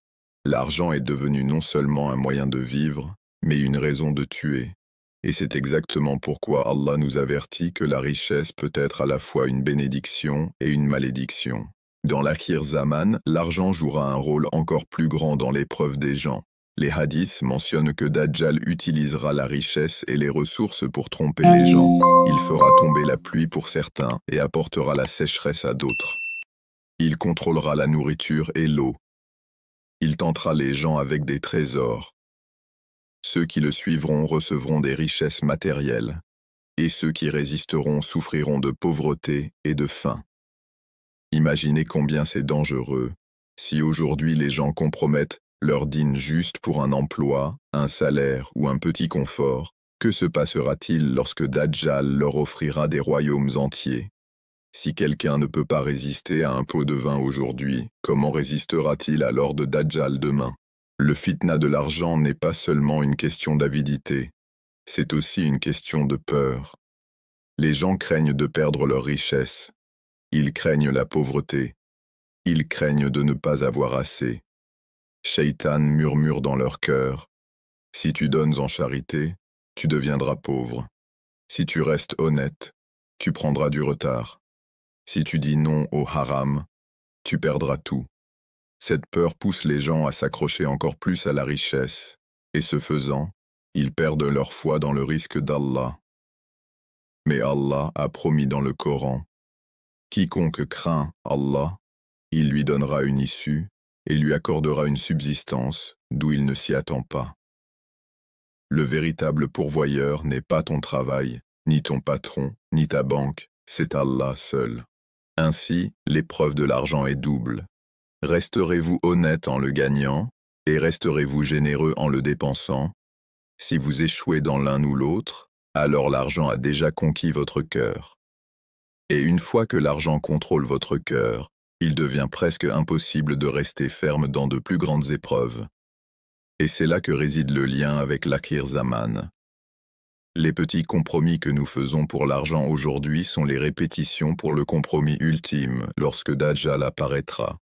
S1: L'argent est devenu non seulement un moyen de vivre, mais une raison de tuer. Et c'est exactement pourquoi Allah nous avertit que la richesse peut être à la fois une bénédiction et une malédiction. Dans l'Akhir Zaman, l'argent jouera un rôle encore plus grand dans l'épreuve des gens. Les hadiths mentionnent que Dajjal utilisera la richesse et les ressources pour tromper les gens. Il fera tomber la pluie pour certains et apportera la sécheresse à d'autres. Il contrôlera la nourriture et l'eau. Il tentera les gens avec des trésors. Ceux qui le suivront recevront des richesses matérielles, et ceux qui résisteront souffriront de pauvreté et de faim. Imaginez combien c'est dangereux si aujourd'hui les gens compromettent leur dîne juste pour un emploi, un salaire ou un petit confort. Que se passera-t-il lorsque Dajjal leur offrira des royaumes entiers? Si quelqu'un ne peut pas résister à un pot de vin aujourd'hui, comment résistera-t-il à l'or de Dajjal demain? Le fitna de l'argent n'est pas seulement une question d'avidité, c'est aussi une question de peur. Les gens craignent de perdre leur richesse. Ils craignent la pauvreté. Ils craignent de ne pas avoir assez. Shaitan murmure dans leur cœur. Si tu donnes en charité, tu deviendras pauvre. Si tu restes honnête, tu prendras du retard. Si tu dis non au haram, tu perdras tout. Cette peur pousse les gens à s'accrocher encore plus à la richesse, et ce faisant, ils perdent leur foi dans le risque d'Allah. Mais Allah a promis dans le Coran: quiconque craint Allah, il lui donnera une issue et lui accordera une subsistance d'où il ne s'y attend pas. Le véritable pourvoyeur n'est pas ton travail, ni ton patron, ni ta banque, c'est Allah seul. Ainsi, l'épreuve de l'argent est double. Resterez-vous honnête en le gagnant, et resterez-vous généreux en le dépensant? Si vous échouez dans l'un ou l'autre, alors l'argent a déjà conquis votre cœur. Et une fois que l'argent contrôle votre cœur, il devient presque impossible de rester ferme dans de plus grandes épreuves. Et c'est là que réside le lien avec l'Akhir Zaman. Les petits compromis que nous faisons pour l'argent aujourd'hui sont les répétitions pour le compromis ultime lorsque Dajjal apparaîtra.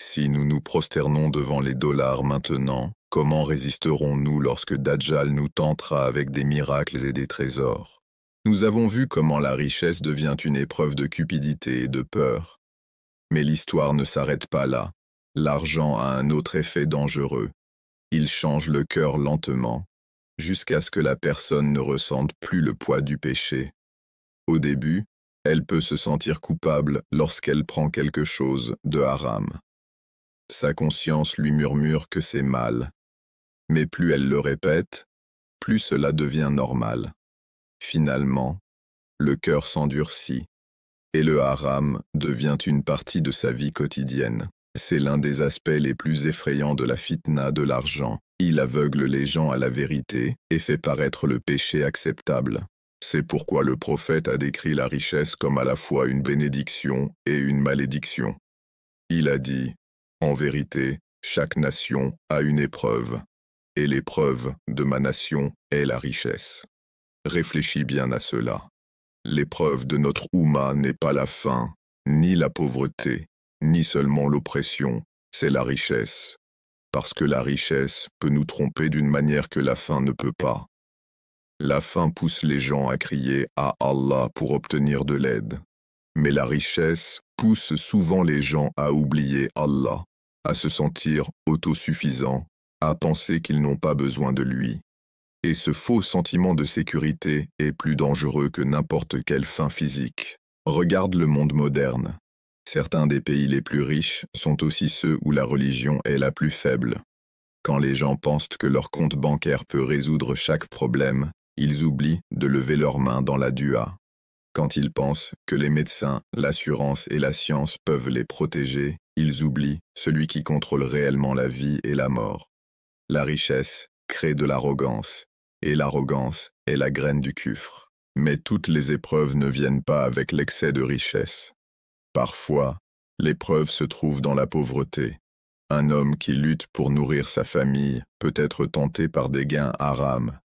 S1: Si nous nous prosternons devant les dollars maintenant, comment résisterons-nous lorsque Dajjal nous tentera avec des miracles et des trésors? Nous avons vu comment la richesse devient une épreuve de cupidité et de peur. Mais l'histoire ne s'arrête pas là. L'argent a un autre effet dangereux. Il change le cœur lentement, jusqu'à ce que la personne ne ressente plus le poids du péché. Au début, elle peut se sentir coupable lorsqu'elle prend quelque chose de haram. Sa conscience lui murmure que c'est mal. Mais plus elle le répète, plus cela devient normal. Finalement, le cœur s'endurcit, et le haram devient une partie de sa vie quotidienne. C'est l'un des aspects les plus effrayants de la fitna de l'argent. Il aveugle les gens à la vérité et fait paraître le péché acceptable. C'est pourquoi le prophète a décrit la richesse comme à la fois une bénédiction et une malédiction. Il a dit: en vérité, chaque nation a une épreuve, et l'épreuve de ma nation est la richesse. Réfléchis bien à cela. L'épreuve de notre Oumma n'est pas la faim, ni la pauvreté, ni seulement l'oppression, c'est la richesse. Parce que la richesse peut nous tromper d'une manière que la faim ne peut pas. La faim pousse les gens à crier à Allah pour obtenir de l'aide. Mais la richesse pousse souvent les gens à oublier Allah, à se sentir autosuffisants, à penser qu'ils n'ont pas besoin de lui. Et ce faux sentiment de sécurité est plus dangereux que n'importe quelle faim physique. Regarde le monde moderne. Certains des pays les plus riches sont aussi ceux où la religion est la plus faible. Quand les gens pensent que leur compte bancaire peut résoudre chaque problème, ils oublient de lever leurs mains dans la dua. Quand ils pensent que les médecins, l'assurance et la science peuvent les protéger, ils oublient celui qui contrôle réellement la vie et la mort. La richesse crée de l'arrogance, et l'arrogance est la graine du kufr. Mais toutes les épreuves ne viennent pas avec l'excès de richesse. Parfois, l'épreuve se trouve dans la pauvreté. Un homme qui lutte pour nourrir sa famille peut être tenté par des gains haram.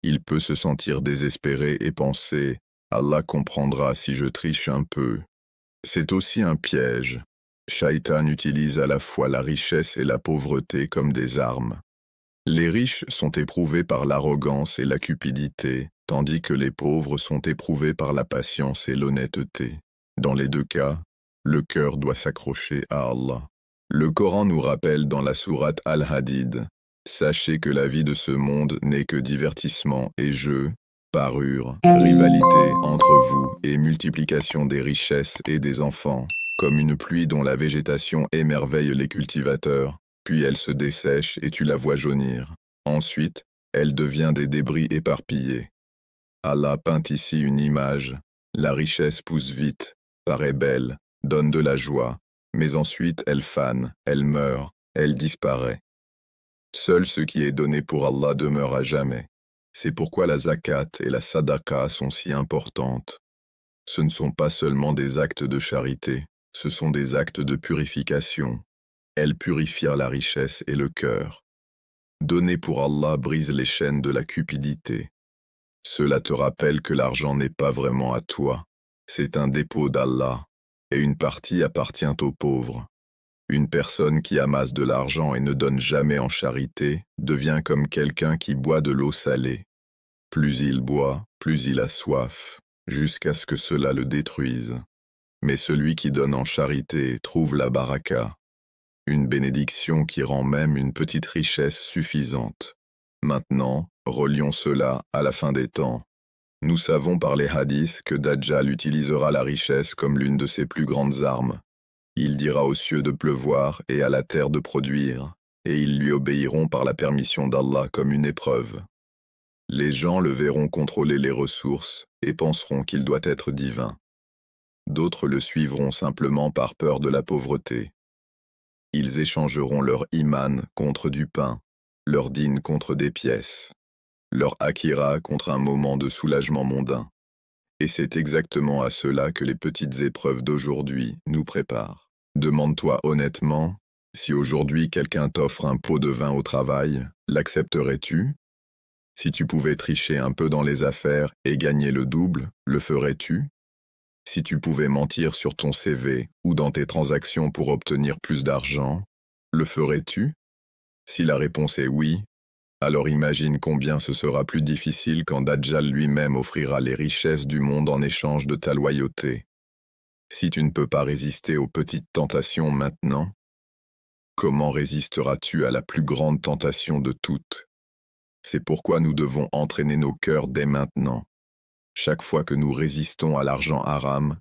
S1: Il peut se sentir désespéré et penser « Allah comprendra si je triche un peu ». C'est aussi un piège. Shaitan utilise à la fois la richesse et la pauvreté comme des armes. Les riches sont éprouvés par l'arrogance et la cupidité, tandis que les pauvres sont éprouvés par la patience et l'honnêteté. Dans les deux cas, le cœur doit s'accrocher à Allah. Le Coran nous rappelle dans la sourate Al-Hadid: « Sachez que la vie de ce monde n'est que divertissement et jeu, parure, rivalité entre vous et multiplication des richesses et des enfants. comme une pluie dont la végétation émerveille les cultivateurs, puis elle se dessèche et tu la vois jaunir. Ensuite, elle devient des débris éparpillés. Allah peint ici une image. La richesse pousse vite, paraît belle, donne de la joie, mais ensuite elle fane, elle meurt, elle disparaît. Seul ce qui est donné pour Allah demeure à jamais. C'est pourquoi la zakat et la sadaqa sont si importantes. Ce ne sont pas seulement des actes de charité, ce sont des actes de purification. Elles purifient la richesse et le cœur. Donner pour Allah brise les chaînes de la cupidité. Cela te rappelle que l'argent n'est pas vraiment à toi, c'est un dépôt d'Allah, et une partie appartient aux pauvres. Une personne qui amasse de l'argent et ne donne jamais en charité devient comme quelqu'un qui boit de l'eau salée. Plus il boit, plus il a soif, jusqu'à ce que cela le détruise. Mais celui qui donne en charité trouve la baraka, une bénédiction qui rend même une petite richesse suffisante. Maintenant, relions cela à la fin des temps. Nous savons par les hadiths que Dajjal utilisera la richesse comme l'une de ses plus grandes armes. Il dira aux cieux de pleuvoir et à la terre de produire, et ils lui obéiront par la permission d'Allah comme une épreuve. Les gens le verront contrôler les ressources et penseront qu'il doit être divin. D'autres le suivront simplement par peur de la pauvreté. Ils échangeront leur iman contre du pain, leur dîne contre des pièces, leur akira contre un moment de soulagement mondain. Et c'est exactement à cela que les petites épreuves d'aujourd'hui nous préparent. Demande-toi honnêtement, si aujourd'hui quelqu'un t'offre un pot de vin au travail, l'accepterais-tu? Si tu pouvais tricher un peu dans les affaires et gagner le double, le ferais-tu? Si tu pouvais mentir sur ton CV ou dans tes transactions pour obtenir plus d'argent, le ferais-tu? Si la réponse est oui, alors imagine combien ce sera plus difficile quand Dajjal lui-même offrira les richesses du monde en échange de ta loyauté. Si tu ne peux pas résister aux petites tentations maintenant, comment résisteras-tu à la plus grande tentation de toutes? C'est pourquoi nous devons entraîner nos cœurs dès maintenant. Chaque fois que nous résistons à l'argent haram,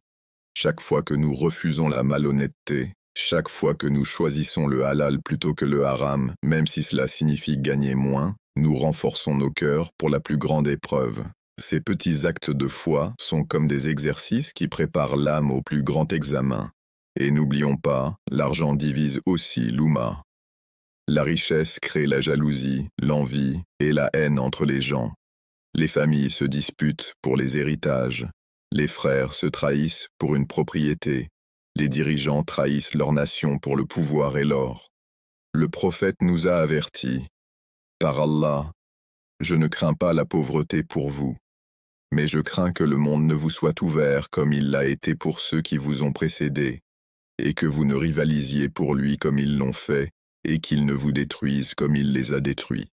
S1: chaque fois que nous refusons la malhonnêteté, chaque fois que nous choisissons le halal plutôt que le haram, même si cela signifie gagner moins, nous renforçons nos cœurs pour la plus grande épreuve. Ces petits actes de foi sont comme des exercices qui préparent l'âme au plus grand examen. Et n'oublions pas, l'argent divise aussi l'oumma. La richesse crée la jalousie, l'envie et la haine entre les gens. Les familles se disputent pour les héritages. Les frères se trahissent pour une propriété. Les dirigeants trahissent leur nation pour le pouvoir et l'or. Le prophète nous a avertis. Par Allah, je ne crains pas la pauvreté pour vous, mais je crains que le monde ne vous soit ouvert comme il l'a été pour ceux qui vous ont précédés, et que vous ne rivalisiez pour lui comme ils l'ont fait, et qu'il ne vous détruise comme il les a détruits.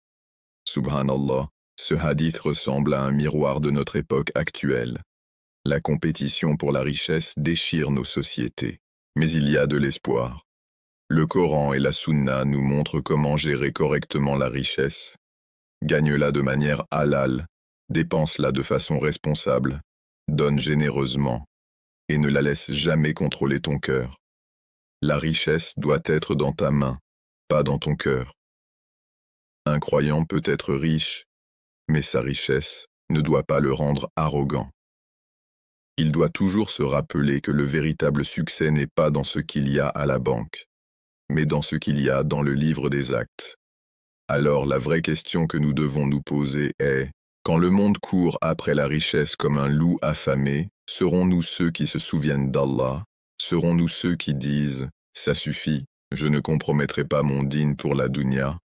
S1: Subhanallah, ce hadith ressemble à un miroir de notre époque actuelle. La compétition pour la richesse déchire nos sociétés, mais il y a de l'espoir. Le Coran et la Sunna nous montrent comment gérer correctement la richesse. Gagne-la de manière halal, dépense-la de façon responsable, donne généreusement, et ne la laisse jamais contrôler ton cœur. La richesse doit être dans ta main, pas dans ton cœur. Un croyant peut être riche, mais sa richesse ne doit pas le rendre arrogant. Il doit toujours se rappeler que le véritable succès n'est pas dans ce qu'il y a à la banque, mais dans ce qu'il y a dans le livre des actes. Alors la vraie question que nous devons nous poser est, quand le monde court après la richesse comme un loup affamé, serons-nous ceux qui se souviennent d'Allah? Serons-nous ceux qui disent « ça suffit, je ne compromettrai pas mon dîne pour la dunya »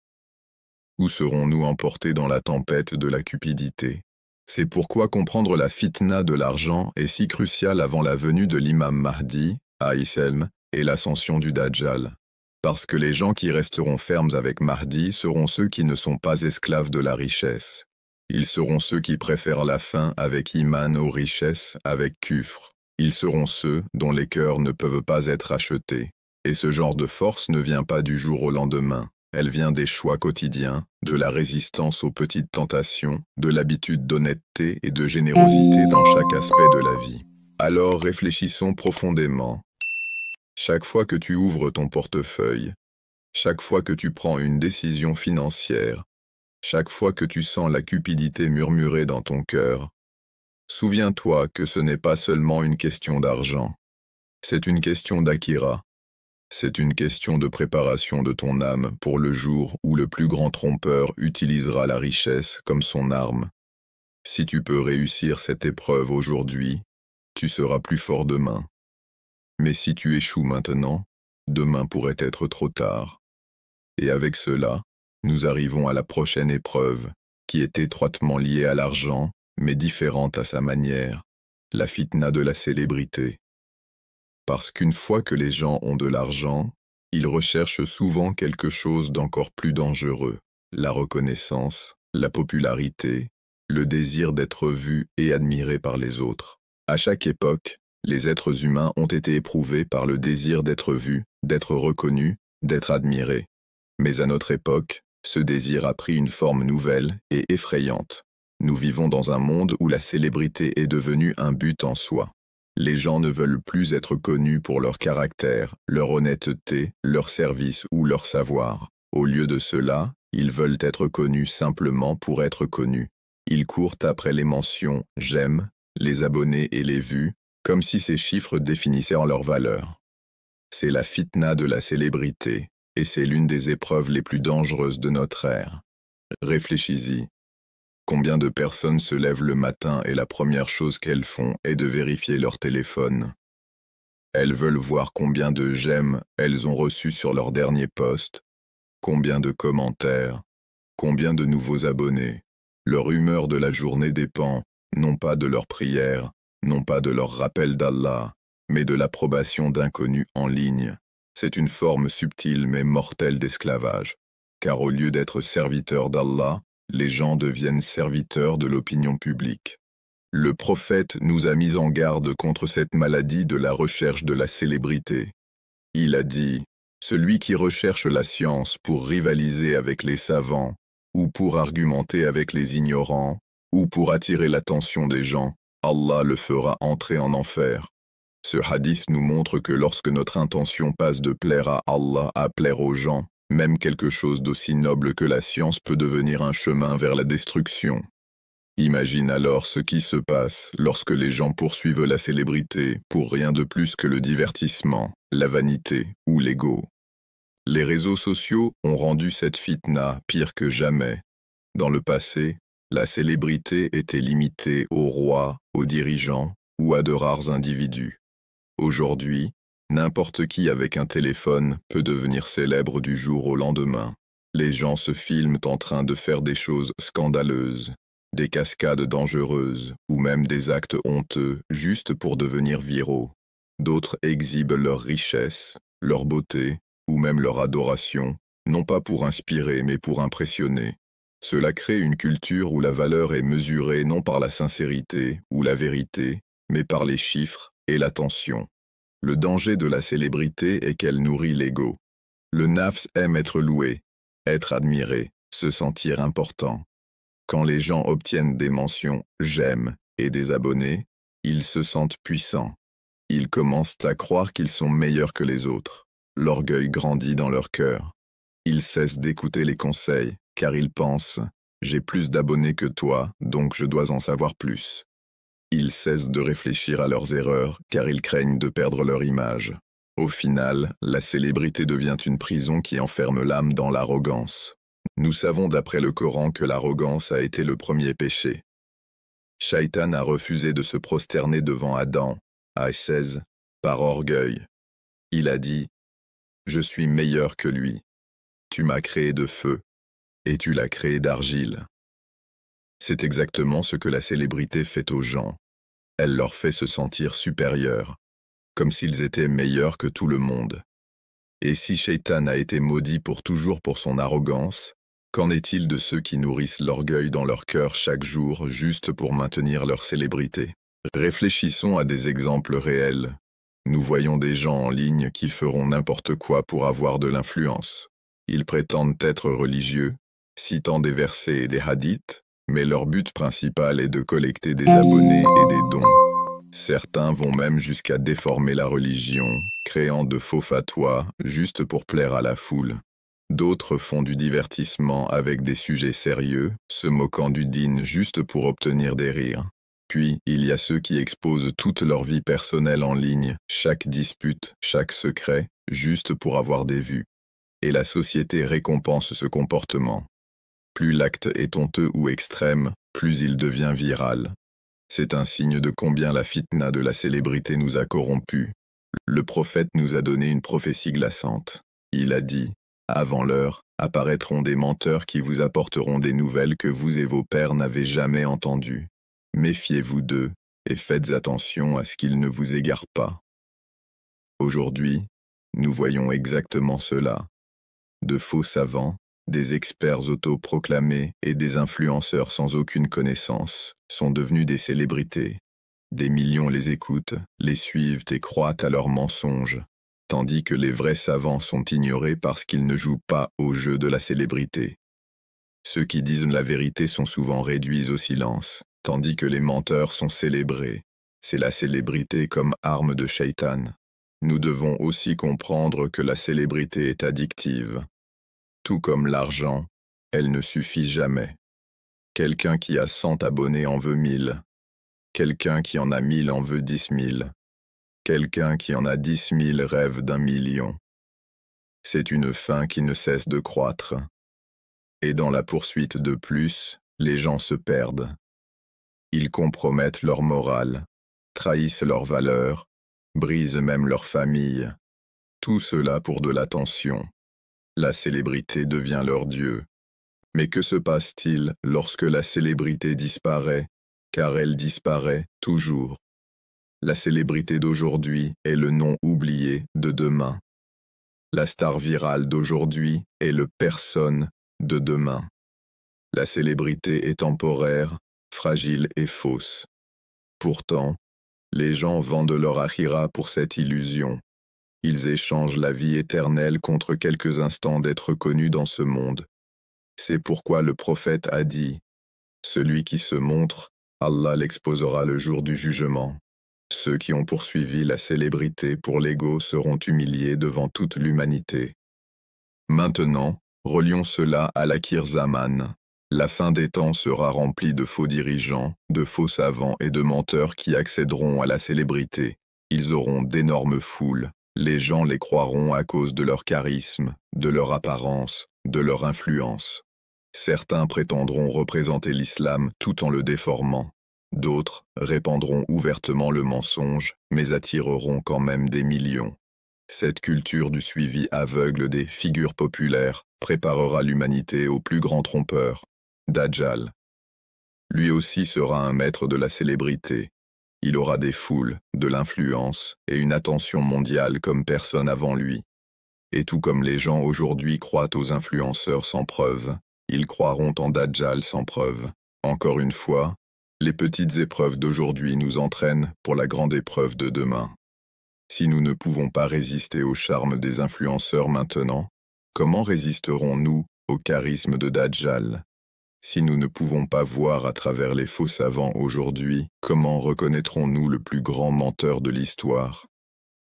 S1: Ou serons-nous emportés dans la tempête de la cupidité? C'est pourquoi comprendre la fitna de l'argent est si crucial avant la venue de l'imam Mahdi, Aïsselm, et l'ascension du Dajjal. Parce que les gens qui resteront fermes avec Mahdi seront ceux qui ne sont pas esclaves de la richesse. Ils seront ceux qui préfèrent la faim avec iman aux richesses avec kufr. Ils seront ceux dont les cœurs ne peuvent pas être achetés. Et ce genre de force ne vient pas du jour au lendemain. Elle vient des choix quotidiens, de la résistance aux petites tentations, de l'habitude d'honnêteté et de générosité dans chaque aspect de la vie. Alors réfléchissons profondément. Chaque fois que tu ouvres ton portefeuille, chaque fois que tu prends une décision financière, chaque fois que tu sens la cupidité murmurer dans ton cœur, souviens-toi que ce n'est pas seulement une question d'argent. C'est une question d'Akira. C'est une question de préparation de ton âme pour le jour où le plus grand trompeur utilisera la richesse comme son arme. Si tu peux réussir cette épreuve aujourd'hui, tu seras plus fort demain. Mais si tu échoues maintenant, demain pourrait être trop tard. Et avec cela, nous arrivons à la prochaine épreuve, qui est étroitement liée à l'argent, mais différente à sa manière, la fitna de la célébrité. Parce qu'une fois que les gens ont de l'argent, ils recherchent souvent quelque chose d'encore plus dangereux, la reconnaissance, la popularité, le désir d'être vu et admiré par les autres. À chaque époque, les êtres humains ont été éprouvés par le désir d'être vus, d'être reconnus, d'être admirés. Mais à notre époque, ce désir a pris une forme nouvelle et effrayante. Nous vivons dans un monde où la célébrité est devenue un but en soi. Les gens ne veulent plus être connus pour leur caractère, leur honnêteté, leur service ou leur savoir. Au lieu de cela, ils veulent être connus simplement pour être connus. Ils courent après les mentions « j'aime », les abonnés et les vues, comme si ces chiffres définissaient en leur valeur. C'est la fitna de la célébrité, et c'est l'une des épreuves les plus dangereuses de notre ère. Réfléchis-y. Combien de personnes se lèvent le matin et la première chose qu'elles font est de vérifier leur téléphone. Elles veulent voir combien de j'aime elles ont reçus sur leur dernier post, combien de commentaires, combien de nouveaux abonnés. Leur humeur de la journée dépend, non pas de leurs prières, non pas de leur rappel d'Allah, mais de l'approbation d'inconnus en ligne. C'est une forme subtile mais mortelle d'esclavage, car au lieu d'être serviteurs d'Allah, les gens deviennent serviteurs de l'opinion publique. Le prophète nous a mis en garde contre cette maladie de la recherche de la célébrité. Il a dit, « Celui qui recherche la science pour rivaliser avec les savants, ou pour argumenter avec les ignorants, ou pour attirer l'attention des gens, Allah le fera entrer en enfer. » Ce hadith nous montre que lorsque notre intention passe de plaire à Allah à plaire aux gens, même quelque chose d'aussi noble que la science peut devenir un chemin vers la destruction. Imagine alors ce qui se passe lorsque les gens poursuivent la célébrité pour rien de plus que le divertissement, la vanité ou l'ego. Les réseaux sociaux ont rendu cette fitna pire que jamais. Dans le passé, la célébrité était limitée aux rois, aux dirigeants ou à de rares individus. Aujourd'hui, n'importe qui avec un téléphone peut devenir célèbre du jour au lendemain. Les gens se filment en train de faire des choses scandaleuses, des cascades dangereuses ou même des actes honteux juste pour devenir viraux. D'autres exhibent leur richesse, leur beauté ou même leur adoration, non pas pour inspirer mais pour impressionner. Cela crée une culture où la valeur est mesurée non par la sincérité ou la vérité, mais par les chiffres et l'attention. Le danger de la célébrité est qu'elle nourrit l'ego. Le nafs aime être loué, être admiré, se sentir important. Quand les gens obtiennent des mentions « j'aime » et des abonnés, ils se sentent puissants. Ils commencent à croire qu'ils sont meilleurs que les autres. L'orgueil grandit dans leur cœur. Ils cessent d'écouter les conseils, car ils pensent « j'ai plus d'abonnés que toi, donc je dois en savoir plus ». Ils cessent de réfléchir à leurs erreurs, car ils craignent de perdre leur image. Au final, la célébrité devient une prison qui enferme l'âme dans l'arrogance. Nous savons d'après le Coran que l'arrogance a été le premier péché. Shaitan a refusé de se prosterner devant Adam, à 16, par orgueil. Il a dit « Je suis meilleur que lui. Tu m'as créé de feu, et tu l'as créé d'argile. » C'est exactement ce que la célébrité fait aux gens. Elle leur fait se sentir supérieurs, comme s'ils étaient meilleurs que tout le monde. Et si Shaitan a été maudit pour toujours pour son arrogance, qu'en est-il de ceux qui nourrissent l'orgueil dans leur cœur chaque jour juste pour maintenir leur célébrité? Réfléchissons à des exemples réels. Nous voyons des gens en ligne qui feront n'importe quoi pour avoir de l'influence. Ils prétendent être religieux, citant des versets et des hadiths, mais leur but principal est de collecter des abonnés et des dons. Certains vont même jusqu'à déformer la religion, créant de faux fatwas juste pour plaire à la foule. D'autres font du divertissement avec des sujets sérieux, se moquant du dîn juste pour obtenir des rires. Puis, il y a ceux qui exposent toute leur vie personnelle en ligne, chaque dispute, chaque secret, juste pour avoir des vues. Et la société récompense ce comportement. Plus l'acte est honteux ou extrême, plus il devient viral. C'est un signe de combien la fitna de la célébrité nous a corrompus. Le prophète nous a donné une prophétie glaçante. Il a dit « Avant l'heure, apparaîtront des menteurs qui vous apporteront des nouvelles que vous et vos pères n'avez jamais entendues. Méfiez-vous d'eux et faites attention à ce qu'ils ne vous égarent pas. » Aujourd'hui, nous voyons exactement cela. De faux savants, des experts autoproclamés et des influenceurs sans aucune connaissance sont devenus des célébrités. Des millions les écoutent, les suivent et croient à leurs mensonges, tandis que les vrais savants sont ignorés parce qu'ils ne jouent pas au jeu de la célébrité. Ceux qui disent la vérité sont souvent réduits au silence, tandis que les menteurs sont célébrés. C'est la célébrité comme arme de Shaitan. Nous devons aussi comprendre que la célébrité est addictive. Tout comme l'argent, elle ne suffit jamais. Quelqu'un qui a 100 abonnés en veut 1000. Quelqu'un qui en a 1000 en veut 10 000. Quelqu'un qui en a 10 000 rêve d'1 million. C'est une faim qui ne cesse de croître. Et dans la poursuite de plus, les gens se perdent. Ils compromettent leur morale, trahissent leurs valeurs, brisent même leur famille. Tout cela pour de l'attention. La célébrité devient leur dieu. Mais que se passe-t-il lorsque la célébrité disparaît, car elle disparaît toujours? La célébrité d'aujourd'hui est le nom oublié de demain. La star virale d'aujourd'hui est le personne de demain. La célébrité est temporaire, fragile et fausse. Pourtant, les gens vendent leur akhira pour cette illusion. Ils échangent la vie éternelle contre quelques instants d'être connus dans ce monde. C'est pourquoi le prophète a dit « Celui qui se montre, Allah l'exposera le jour du jugement. Ceux qui ont poursuivi la célébrité pour l'ego seront humiliés devant toute l'humanité. » Maintenant, relions cela à l'Akhir Zaman. La fin des temps sera remplie de faux dirigeants, de faux savants et de menteurs qui accéderont à la célébrité. Ils auront d'énormes foules. Les gens les croiront à cause de leur charisme, de leur apparence, de leur influence. Certains prétendront représenter l'islam tout en le déformant. D'autres répandront ouvertement le mensonge, mais attireront quand même des millions. Cette culture du suivi aveugle des figures populaires préparera l'humanité au plus grand trompeur, Dajjal. Lui aussi sera un maître de la célébrité. Il aura des foules, de l'influence et une attention mondiale comme personne avant lui. Et tout comme les gens aujourd'hui croient aux influenceurs sans preuve, ils croiront en Dajjal sans preuve. Encore une fois, les petites épreuves d'aujourd'hui nous entraînent pour la grande épreuve de demain. Si nous ne pouvons pas résister au charme des influenceurs maintenant, comment résisterons-nous au charisme de Dajjal? Si nous ne pouvons pas voir à travers les faux savants aujourd'hui, comment reconnaîtrons-nous le plus grand menteur de l'histoire?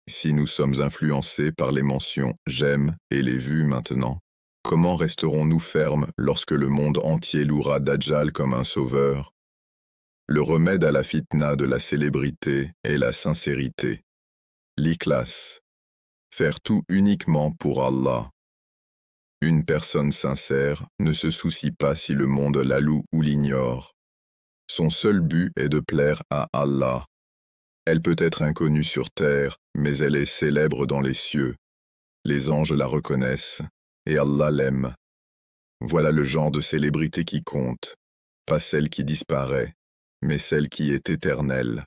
S1: Si nous sommes influencés par les mentions « j'aime » et les vues maintenant, comment resterons-nous fermes lorsque le monde entier louera Dajjal comme un sauveur? Le remède à la fitna de la célébrité est la sincérité. L'ikhlas. Faire tout uniquement pour Allah. Une personne sincère ne se soucie pas si le monde la loue ou l'ignore. Son seul but est de plaire à Allah. Elle peut être inconnue sur terre, mais elle est célèbre dans les cieux. Les anges la reconnaissent, et Allah l'aime. Voilà le genre de célébrité qui compte, pas celle qui disparaît, mais celle qui est éternelle.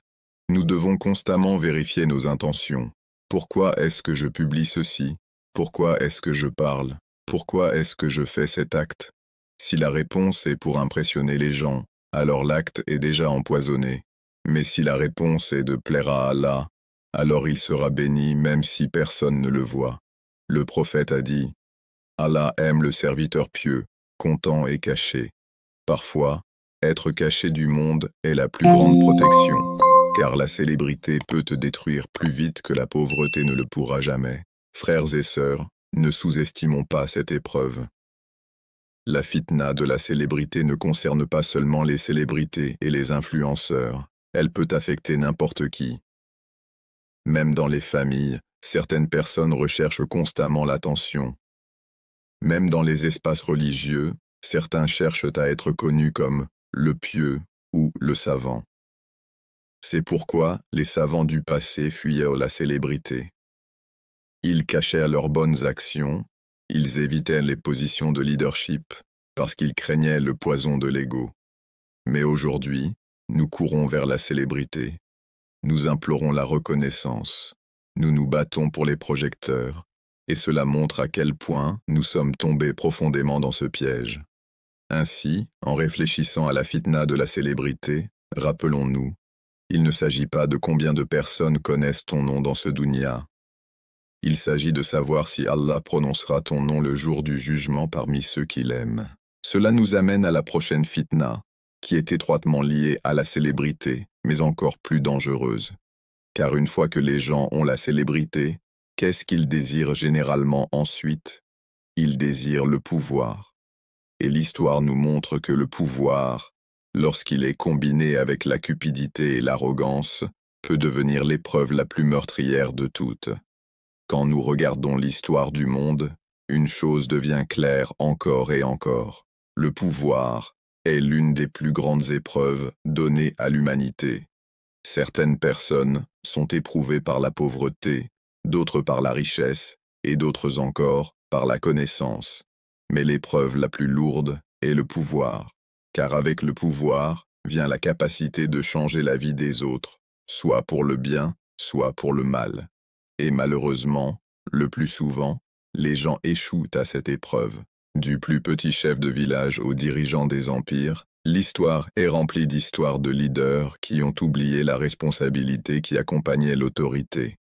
S1: Nous devons constamment vérifier nos intentions. Pourquoi est-ce que je publie ceci? Pourquoi est-ce que je parle? Pourquoi est-ce que je fais cet acte? Si la réponse est pour impressionner les gens, alors l'acte est déjà empoisonné. Mais si la réponse est de plaire à Allah, alors il sera béni même si personne ne le voit. Le prophète a dit « Allah aime le serviteur pieux, content et caché. » Parfois, être caché du monde est la plus grande protection. car la célébrité peut te détruire plus vite que la pauvreté ne le pourra jamais. Frères et sœurs, ne sous-estimons pas cette épreuve. La fitna de la célébrité ne concerne pas seulement les célébrités et les influenceurs, elle peut affecter n'importe qui. Même dans les familles, certaines personnes recherchent constamment l'attention. Même dans les espaces religieux, certains cherchent à être connus comme le pieux ou le savant. C'est pourquoi les savants du passé fuyaient la célébrité. Ils cachaient leurs bonnes actions, ils évitaient les positions de leadership, parce qu'ils craignaient le poison de l'ego. Mais aujourd'hui, nous courons vers la célébrité. Nous implorons la reconnaissance. Nous nous battons pour les projecteurs. Et cela montre à quel point nous sommes tombés profondément dans ce piège. Ainsi, en réfléchissant à la fitna de la célébrité, rappelons-nous, il ne s'agit pas de combien de personnes connaissent ton nom dans ce dunya. Il s'agit de savoir si Allah prononcera ton nom le jour du jugement parmi ceux qu'il aime. Cela nous amène à la prochaine fitna, qui est étroitement liée à la célébrité, mais encore plus dangereuse. Car une fois que les gens ont la célébrité, qu'est-ce qu'ils désirent généralement ensuite? Ils désirent le pouvoir. Et l'histoire nous montre que le pouvoir, lorsqu'il est combiné avec la cupidité et l'arrogance, peut devenir l'épreuve la plus meurtrière de toutes. Quand nous regardons l'histoire du monde, une chose devient claire encore et encore. Le pouvoir est l'une des plus grandes épreuves données à l'humanité. Certaines personnes sont éprouvées par la pauvreté, d'autres par la richesse, et d'autres encore par la connaissance. Mais l'épreuve la plus lourde est le pouvoir, car avec le pouvoir vient la capacité de changer la vie des autres, soit pour le bien, soit pour le mal. Et malheureusement, le plus souvent, les gens échouent à cette épreuve. Du plus petit chef de village aux dirigeants des empires, l'histoire est remplie d'histoires de leaders qui ont oublié la responsabilité qui accompagnait l'autorité.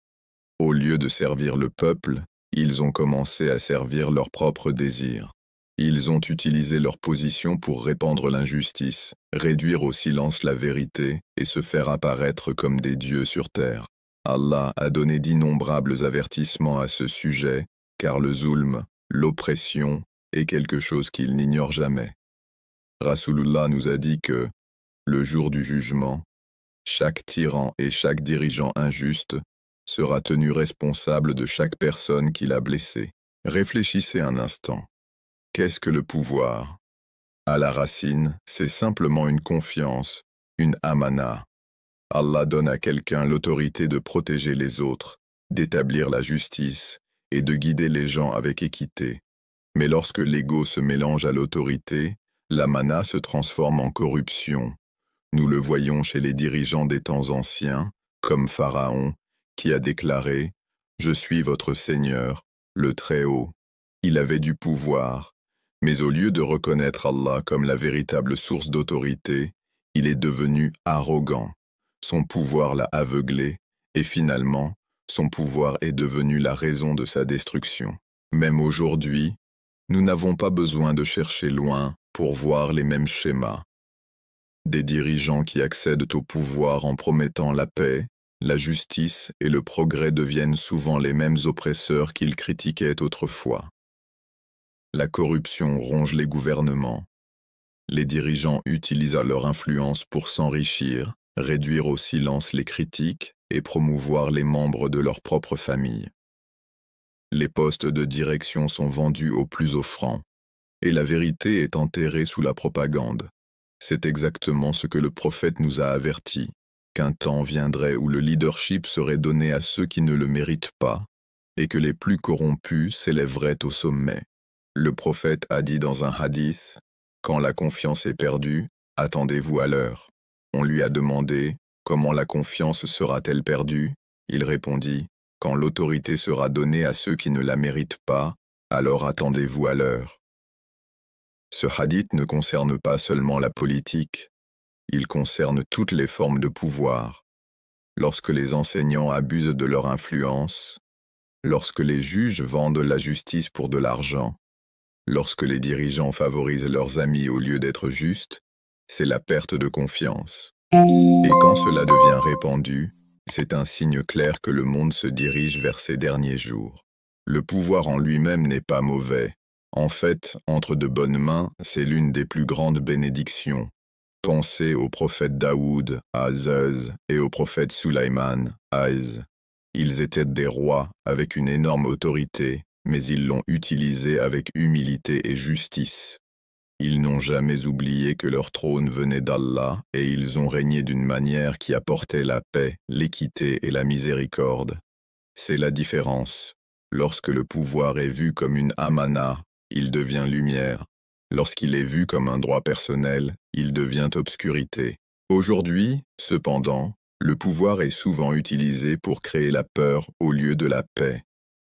S1: Au lieu de servir le peuple, ils ont commencé à servir leurs propres désirs. Ils ont utilisé leur position pour répandre l'injustice, réduire au silence la vérité et se faire apparaître comme des dieux sur terre. Allah a donné d'innombrables avertissements à ce sujet, car le zulm, l'oppression, est quelque chose qu'il n'ignore jamais. Rasulullah nous a dit que, le jour du jugement, chaque tyran et chaque dirigeant injuste sera tenu responsable de chaque personne qui l'a blessé. Réfléchissez un instant. Qu'est-ce que le pouvoir? À la racine, c'est simplement une confiance, une amana. Allah donne à quelqu'un l'autorité de protéger les autres, d'établir la justice et de guider les gens avec équité. Mais lorsque l'ego se mélange à l'autorité, l'amana se transforme en corruption. Nous le voyons chez les dirigeants des temps anciens, comme Pharaon, qui a déclaré « Je suis votre Seigneur, le Très-Haut ». Il avait du pouvoir, mais au lieu de reconnaître Allah comme la véritable source d'autorité, il est devenu arrogant. Son pouvoir l'a aveuglé, et finalement, son pouvoir est devenu la raison de sa destruction. Même aujourd'hui, nous n'avons pas besoin de chercher loin pour voir les mêmes schémas. Des dirigeants qui accèdent au pouvoir en promettant la paix, la justice et le progrès deviennent souvent les mêmes oppresseurs qu'ils critiquaient autrefois. La corruption ronge les gouvernements. Les dirigeants utilisent leur influence pour s'enrichir, réduire au silence les critiques et promouvoir les membres de leur propre famille. Les postes de direction sont vendus aux plus offrants, et la vérité est enterrée sous la propagande. C'est exactement ce que le prophète nous a averti, qu'un temps viendrait où le leadership serait donné à ceux qui ne le méritent pas, et que les plus corrompus s'élèveraient au sommet. Le prophète a dit dans un hadith, « Quand la confiance est perdue, attendez-vous à l'heure. » On lui a demandé, « Comment la confiance sera-t-elle perdue ?» Il répondit, « Quand l'autorité sera donnée à ceux qui ne la méritent pas, alors attendez-vous à l'heure. » Ce hadith ne concerne pas seulement la politique, il concerne toutes les formes de pouvoir. Lorsque les enseignants abusent de leur influence, lorsque les juges vendent la justice pour de l'argent, lorsque les dirigeants favorisent leurs amis au lieu d'être justes, c'est la perte de confiance. Et quand cela devient répandu, c'est un signe clair que le monde se dirige vers ses derniers jours. Le pouvoir en lui-même n'est pas mauvais. En fait, entre de bonnes mains, c'est l'une des plus grandes bénédictions. Pensez au prophète Daoud, Azaz, et au prophète Sulaiman, Az. Ils étaient des rois avec une énorme autorité, mais ils l'ont utilisée avec humilité et justice. Ils n'ont jamais oublié que leur trône venait d'Allah et ils ont régné d'une manière qui apportait la paix, l'équité et la miséricorde. C'est la différence. Lorsque le pouvoir est vu comme une amana, il devient lumière. Lorsqu'il est vu comme un droit personnel, il devient obscurité. Aujourd'hui, cependant, le pouvoir est souvent utilisé pour créer la peur au lieu de la paix.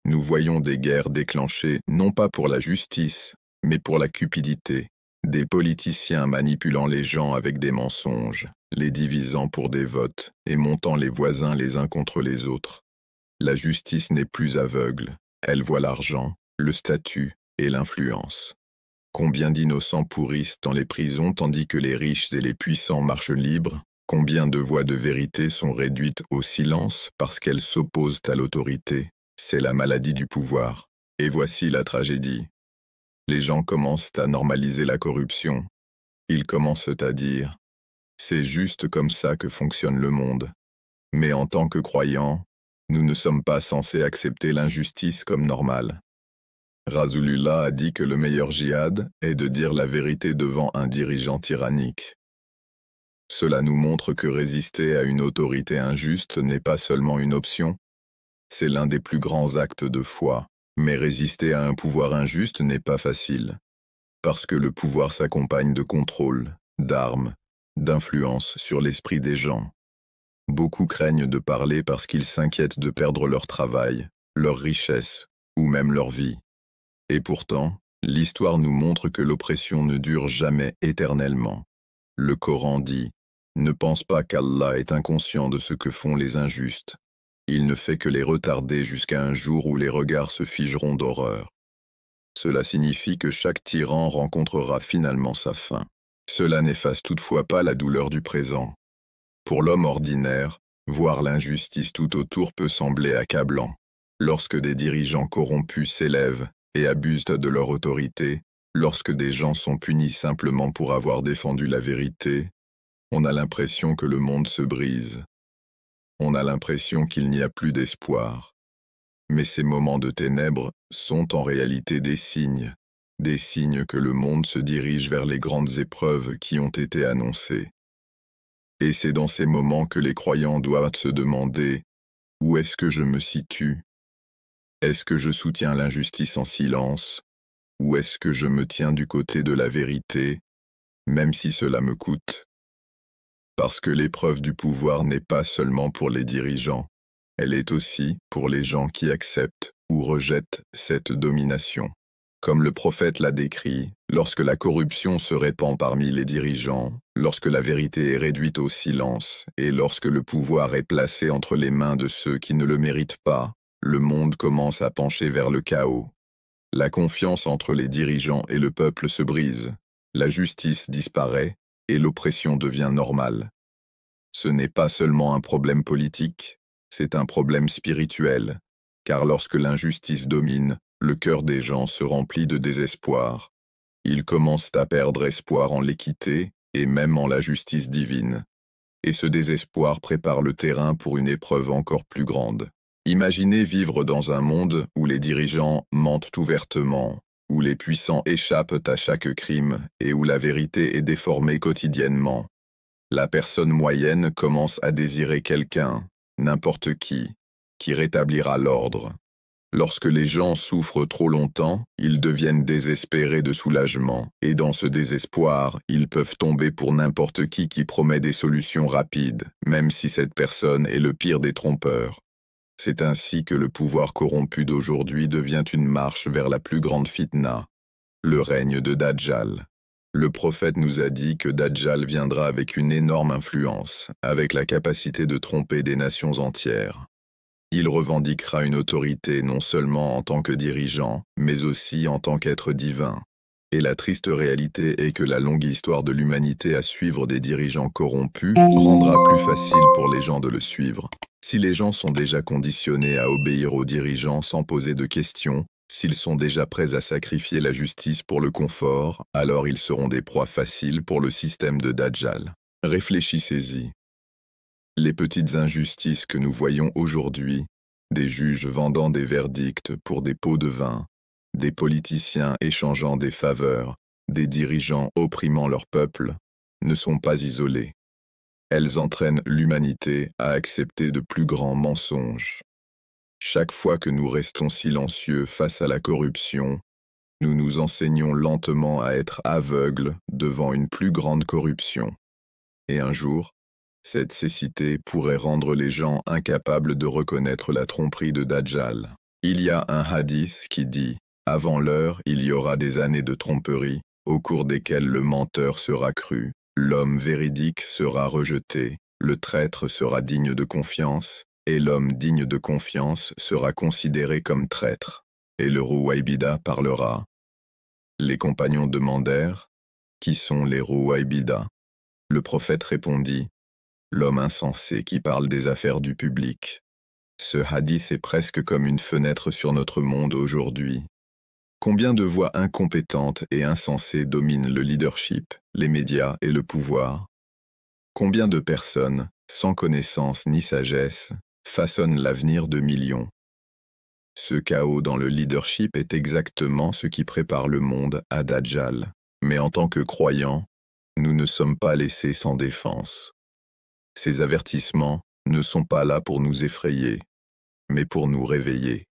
S1: Nous voyons des guerres déclenchées non pas pour la justice, mais pour la cupidité. Des politiciens manipulant les gens avec des mensonges, les divisant pour des votes et montant les voisins les uns contre les autres. La justice n'est plus aveugle, elle voit l'argent, le statut et l'influence. Combien d'innocents pourrissent dans les prisons tandis que les riches et les puissants marchent libres? Combien de voix de vérité sont réduites au silence parce qu'elles s'opposent à l'autorité? C'est la maladie du pouvoir. Et voici la tragédie. Les gens commencent à normaliser la corruption. Ils commencent à dire « c'est juste comme ça que fonctionne le monde ». Mais en tant que croyants, nous ne sommes pas censés accepter l'injustice comme normale. Rasulullah a dit que le meilleur djihad est de dire la vérité devant un dirigeant tyrannique. Cela nous montre que résister à une autorité injuste n'est pas seulement une option, c'est l'un des plus grands actes de foi. Mais résister à un pouvoir injuste n'est pas facile, parce que le pouvoir s'accompagne de contrôle, d'armes, d'influence sur l'esprit des gens. Beaucoup craignent de parler parce qu'ils s'inquiètent de perdre leur travail, leur richesse, ou même leur vie. Et pourtant, l'histoire nous montre que l'oppression ne dure jamais éternellement. Le Coran dit « Ne pense pas qu'Allah est inconscient de ce que font les injustes. Il ne fait que les retarder jusqu'à un jour où les regards se figeront d'horreur. » Cela signifie que chaque tyran rencontrera finalement sa fin. Cela n'efface toutefois pas la douleur du présent. Pour l'homme ordinaire, voir l'injustice tout autour peut sembler accablant. Lorsque des dirigeants corrompus s'élèvent et abusent de leur autorité, lorsque des gens sont punis simplement pour avoir défendu la vérité, on a l'impression que le monde se brise. On a l'impression qu'il n'y a plus d'espoir. Mais ces moments de ténèbres sont en réalité des signes que le monde se dirige vers les grandes épreuves qui ont été annoncées. Et c'est dans ces moments que les croyants doivent se demander « Où est-ce que je me situe? Est-ce que je soutiens l'injustice en silence? Ou est-ce que je me tiens du côté de la vérité, même si cela me coûte ?» Parce que l'épreuve du pouvoir n'est pas seulement pour les dirigeants, elle est aussi pour les gens qui acceptent ou rejettent cette domination. Comme le prophète l'a décrit, lorsque la corruption se répand parmi les dirigeants, lorsque la vérité est réduite au silence et lorsque le pouvoir est placé entre les mains de ceux qui ne le méritent pas, le monde commence à pencher vers le chaos. La confiance entre les dirigeants et le peuple se brise, la justice disparaît et l'oppression devient normale. Ce n'est pas seulement un problème politique, c'est un problème spirituel, car lorsque l'injustice domine, le cœur des gens se remplit de désespoir. Ils commencent à perdre espoir en l'équité et même en la justice divine. Et ce désespoir prépare le terrain pour une épreuve encore plus grande. Imaginez vivre dans un monde où les dirigeants mentent ouvertement, où les puissants échappent à chaque crime et où la vérité est déformée quotidiennement. La personne moyenne commence à désirer quelqu'un, n'importe qui rétablira l'ordre. Lorsque les gens souffrent trop longtemps, ils deviennent désespérés de soulagement, et dans ce désespoir, ils peuvent tomber pour n'importe qui promet des solutions rapides, même si cette personne est le pire des trompeurs. C'est ainsi que le pouvoir corrompu d'aujourd'hui devient une marche vers la plus grande fitna, le règne de Dajjal. Le prophète nous a dit que Dajjal viendra avec une énorme influence, avec la capacité de tromper des nations entières. Il revendiquera une autorité non seulement en tant que dirigeant, mais aussi en tant qu'être divin. Et la triste réalité est que la longue histoire de l'humanité à suivre des dirigeants corrompus rendra plus facile pour les gens de le suivre. Si les gens sont déjà conditionnés à obéir aux dirigeants sans poser de questions, s'ils sont déjà prêts à sacrifier la justice pour le confort, alors ils seront des proies faciles pour le système de Dajjal. Réfléchissez-y. Les petites injustices que nous voyons aujourd'hui, des juges vendant des verdicts pour des pots de vin, des politiciens échangeant des faveurs, des dirigeants opprimant leur peuple, ne sont pas isolées. Elles entraînent l'humanité à accepter de plus grands mensonges. Chaque fois que nous restons silencieux face à la corruption, nous nous enseignons lentement à être aveugles devant une plus grande corruption. Et un jour, cette cécité pourrait rendre les gens incapables de reconnaître la tromperie de Dajjal. Il y a un hadith qui dit « Avant l'heure, il y aura des années de tromperie, au cours desquelles le menteur sera cru, l'homme véridique sera rejeté, le traître sera digne de confiance, et l'homme digne de confiance sera considéré comme traître. » Et le Rouwaybida parlera. Les compagnons demandèrent « Qui sont les Rouwaybida ?» Le prophète répondit « L'homme insensé qui parle des affaires du public. » Ce hadith est presque comme une fenêtre sur notre monde aujourd'hui. Combien de voix incompétentes et insensées dominent le leadership, les médias et le pouvoir? Combien de personnes, sans connaissance ni sagesse, façonnent l'avenir de millions? Ce chaos dans le leadership est exactement ce qui prépare le monde à Dajjal. Mais en tant que croyants, nous ne sommes pas laissés sans défense. Ces avertissements ne sont pas là pour nous effrayer, mais pour nous réveiller.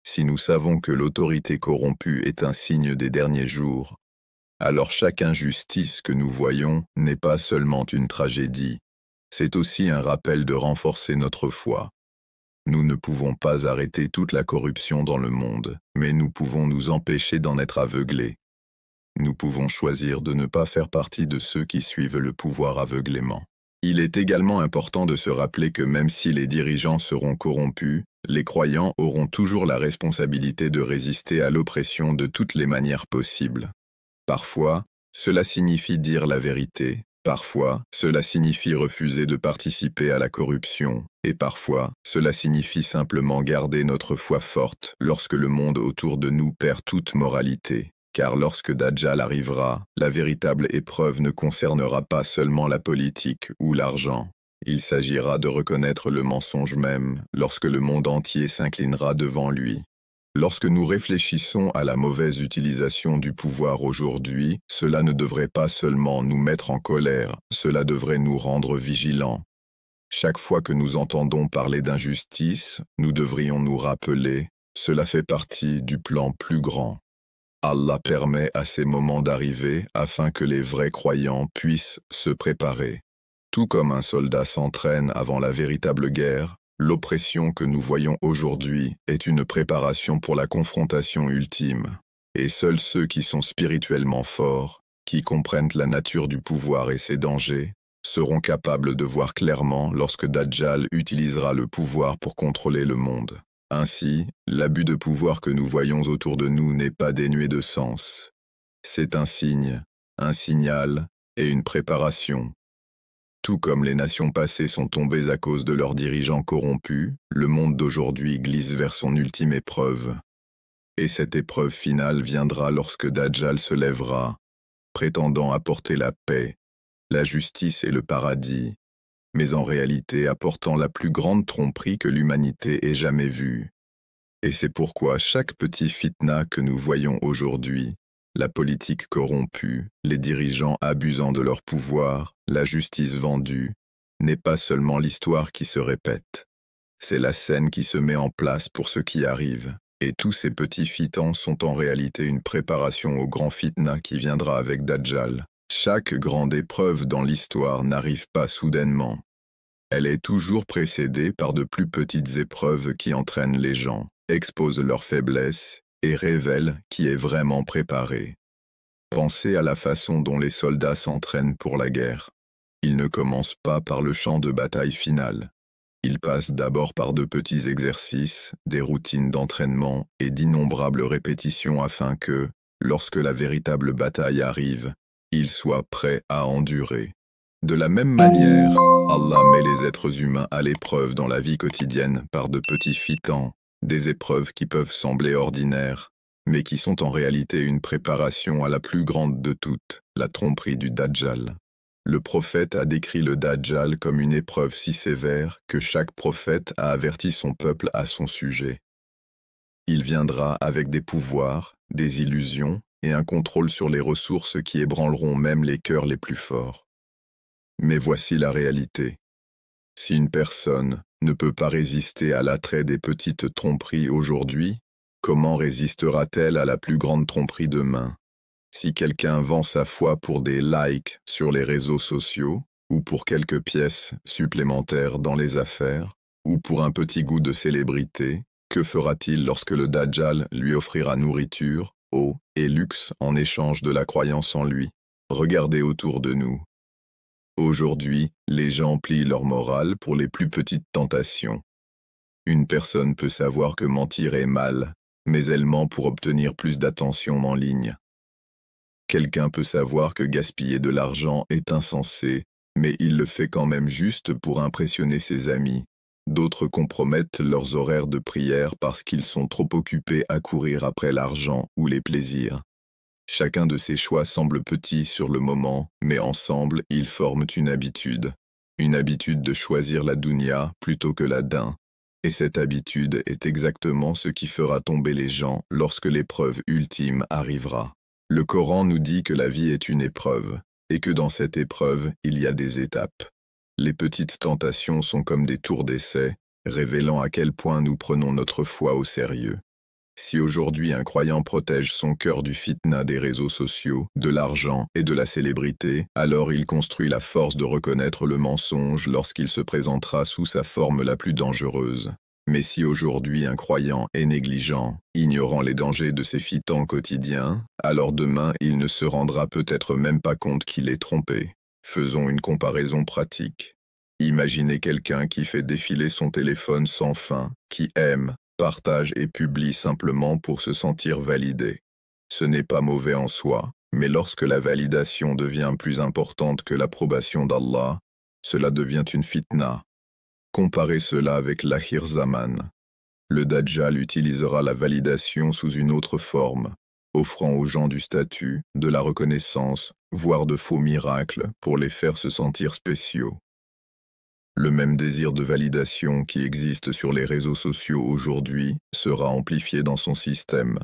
S1: Si nous savons que l'autorité corrompue est un signe des derniers jours, alors chaque injustice que nous voyons n'est pas seulement une tragédie, c'est aussi un rappel de renforcer notre foi. Nous ne pouvons pas arrêter toute la corruption dans le monde, mais nous pouvons nous empêcher d'en être aveuglés. Nous pouvons choisir de ne pas faire partie de ceux qui suivent le pouvoir aveuglément. Il est également important de se rappeler que même si les dirigeants seront corrompus, les croyants auront toujours la responsabilité de résister à l'oppression de toutes les manières possibles. Parfois, cela signifie dire la vérité, parfois, cela signifie refuser de participer à la corruption, et parfois, cela signifie simplement garder notre foi forte lorsque le monde autour de nous perd toute moralité. Car lorsque Dajjal arrivera, la véritable épreuve ne concernera pas seulement la politique ou l'argent. Il s'agira de reconnaître le mensonge même lorsque le monde entier s'inclinera devant lui. Lorsque nous réfléchissons à la mauvaise utilisation du pouvoir aujourd'hui, cela ne devrait pas seulement nous mettre en colère, cela devrait nous rendre vigilants. Chaque fois que nous entendons parler d'injustice, nous devrions nous rappeler, cela fait partie du plan plus grand. Allah permet à ces moments d'arriver afin que les vrais croyants puissent se préparer. Tout comme un soldat s'entraîne avant la véritable guerre, l'oppression que nous voyons aujourd'hui est une préparation pour la confrontation ultime. Et seuls ceux qui sont spirituellement forts, qui comprennent la nature du pouvoir et ses dangers, seront capables de voir clairement lorsque Dajjal utilisera le pouvoir pour contrôler le monde. Ainsi, l'abus de pouvoir que nous voyons autour de nous n'est pas dénué de sens. C'est un signe, un signal et une préparation. Tout comme les nations passées sont tombées à cause de leurs dirigeants corrompus, le monde d'aujourd'hui glisse vers son ultime épreuve. Et cette épreuve finale viendra lorsque Dajjal se lèvera, prétendant apporter la paix, la justice et le paradis, mais en réalité apportant la plus grande tromperie que l'humanité ait jamais vue. Et c'est pourquoi chaque petit fitna que nous voyons aujourd'hui, la politique corrompue, les dirigeants abusant de leur pouvoir, la justice vendue, n'est pas seulement l'histoire qui se répète. C'est la scène qui se met en place pour ce qui arrive. Et tous ces petits fitans sont en réalité une préparation au grand fitna qui viendra avec Dajjal. Chaque grande épreuve dans l'histoire n'arrive pas soudainement. Elle est toujours précédée par de plus petites épreuves qui entraînent les gens, exposent leurs faiblesses et révèlent qui est vraiment préparé. Pensez à la façon dont les soldats s'entraînent pour la guerre. Ils ne commencent pas par le champ de bataille final. Ils passent d'abord par de petits exercices, des routines d'entraînement et d'innombrables répétitions afin que, lorsque la véritable bataille arrive, il soit prêt à endurer. De la même manière, Allah met les êtres humains à l'épreuve dans la vie quotidienne par de petits fitans, des épreuves qui peuvent sembler ordinaires, mais qui sont en réalité une préparation à la plus grande de toutes, la tromperie du Dajjal. Le prophète a décrit le Dajjal comme une épreuve si sévère que chaque prophète a averti son peuple à son sujet. Il viendra avec des pouvoirs, des illusions et un contrôle sur les ressources qui ébranleront même les cœurs les plus forts. Mais voici la réalité. Si une personne ne peut pas résister à l'attrait des petites tromperies aujourd'hui, comment résistera-t-elle à la plus grande tromperie demain? Si quelqu'un vend sa foi pour des likes sur les réseaux sociaux, ou pour quelques pièces supplémentaires dans les affaires, ou pour un petit goût de célébrité, que fera-t-il lorsque le Dajjal lui offrira nourriture, eau et luxe en échange de la croyance en lui? Regardez autour de nous. Aujourd'hui, les gens plient leur morale pour les plus petites tentations. Une personne peut savoir que mentir est mal, mais elle ment pour obtenir plus d'attention en ligne. Quelqu'un peut savoir que gaspiller de l'argent est insensé, mais il le fait quand même juste pour impressionner ses amis. D'autres compromettent leurs horaires de prière parce qu'ils sont trop occupés à courir après l'argent ou les plaisirs. Chacun de ces choix semble petit sur le moment, mais ensemble, ils forment une habitude. Une habitude de choisir la dunya plutôt que la din. Et cette habitude est exactement ce qui fera tomber les gens lorsque l'épreuve ultime arrivera. Le Coran nous dit que la vie est une épreuve, et que dans cette épreuve, il y a des étapes. Les petites tentations sont comme des tours d'essai, révélant à quel point nous prenons notre foi au sérieux. Si aujourd'hui un croyant protège son cœur du fitna des réseaux sociaux, de l'argent et de la célébrité, alors il construit la force de reconnaître le mensonge lorsqu'il se présentera sous sa forme la plus dangereuse. Mais si aujourd'hui un croyant est négligent, ignorant les dangers de ses fitans quotidiens, alors demain il ne se rendra peut-être même pas compte qu'il est trompé. Faisons une comparaison pratique. Imaginez quelqu'un qui fait défiler son téléphone sans fin, qui aime, partage et publie simplement pour se sentir validé. Ce n'est pas mauvais en soi, mais lorsque la validation devient plus importante que l'approbation d'Allah, cela devient une fitna. Comparez cela avec l'Akhir Zaman. Le Dajjal utilisera la validation sous une autre forme, offrant aux gens du statut, de la reconnaissance, voire de faux miracles pour les faire se sentir spéciaux. Le même désir de validation qui existe sur les réseaux sociaux aujourd'hui sera amplifié dans son système.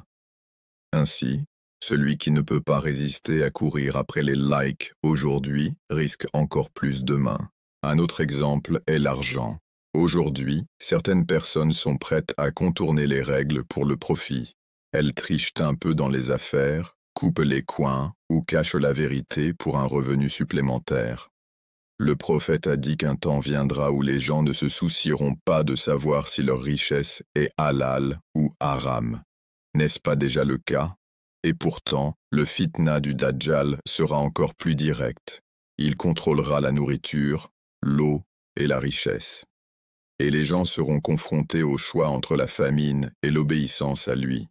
S1: Ainsi, celui qui ne peut pas résister à courir après les likes aujourd'hui risque encore plus demain. Un autre exemple est l'argent. Aujourd'hui, certaines personnes sont prêtes à contourner les règles pour le profit. Elles trichent un peu dans les affaires, coupent les coins ou cachent la vérité pour un revenu supplémentaire. Le prophète a dit qu'un temps viendra où les gens ne se soucieront pas de savoir si leur richesse est halal ou haram. N'est-ce pas déjà le cas? Et pourtant, le fitna du Dajjal sera encore plus direct. Il contrôlera la nourriture, l'eau et la richesse. Et les gens seront confrontés au choix entre la famine et l'obéissance à lui.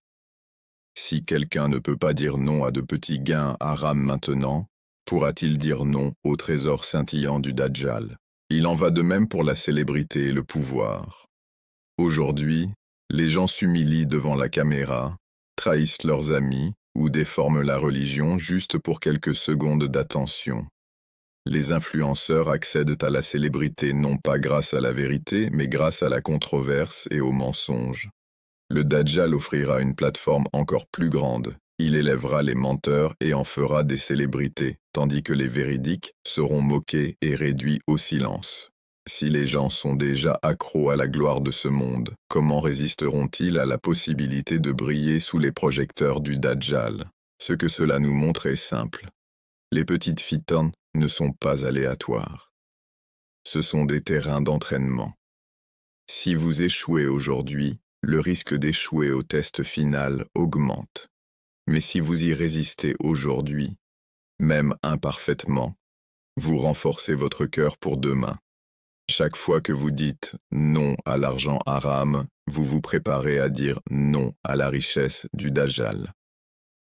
S1: Si quelqu'un ne peut pas dire non à de petits gains haram maintenant, pourra-t-il dire non au trésor scintillant du Dajjal? Il en va de même pour la célébrité et le pouvoir. Aujourd'hui, les gens s'humilient devant la caméra, trahissent leurs amis ou déforment la religion juste pour quelques secondes d'attention. Les influenceurs accèdent à la célébrité non pas grâce à la vérité, mais grâce à la controverse et au mensonge. Le Dajjal offrira une plateforme encore plus grande. Il élèvera les menteurs et en fera des célébrités, tandis que les véridiques seront moqués et réduits au silence. Si les gens sont déjà accros à la gloire de ce monde, comment résisteront-ils à la possibilité de briller sous les projecteurs du Dajjal? Ce que cela nous montre est simple. Les petites fitanes ne sont pas aléatoires. Ce sont des terrains d'entraînement. Si vous échouez aujourd'hui, le risque d'échouer au test final augmente. Mais si vous y résistez aujourd'hui, même imparfaitement, vous renforcez votre cœur pour demain. Chaque fois que vous dites non à l'argent haram, vous vous préparez à dire non à la richesse du Dajjal.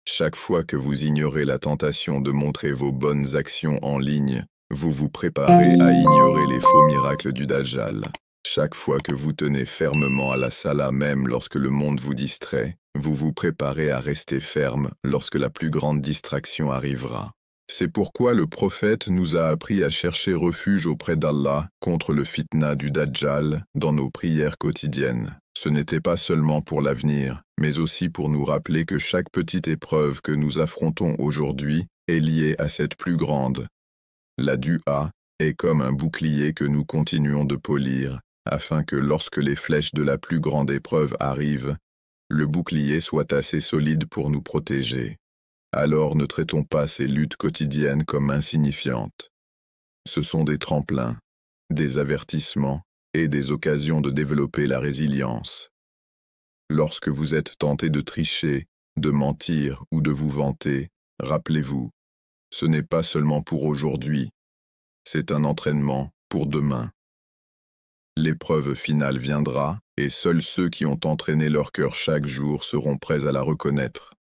S1: Chaque fois que vous ignorez la tentation de montrer vos bonnes actions en ligne, vous vous préparez à ignorer les faux miracles du Dajjal. Chaque fois que vous tenez fermement à la Salah même lorsque le monde vous distrait, vous vous préparez à rester ferme lorsque la plus grande distraction arrivera. C'est pourquoi le prophète nous a appris à chercher refuge auprès d'Allah contre le fitna du Dajjal dans nos prières quotidiennes. Ce n'était pas seulement pour l'avenir, mais aussi pour nous rappeler que chaque petite épreuve que nous affrontons aujourd'hui est liée à cette plus grande. La dua est comme un bouclier que nous continuons de polir, afin que lorsque les flèches de la plus grande épreuve arrivent, le bouclier soit assez solide pour nous protéger. Alors ne traitons pas ces luttes quotidiennes comme insignifiantes. Ce sont des tremplins, des avertissements et des occasions de développer la résilience. Lorsque vous êtes tenté de tricher, de mentir ou de vous vanter, rappelez-vous, ce n'est pas seulement pour aujourd'hui, c'est un entraînement pour demain. L'épreuve finale viendra, et seuls ceux qui ont entraîné leur cœur chaque jour seront prêts à la reconnaître.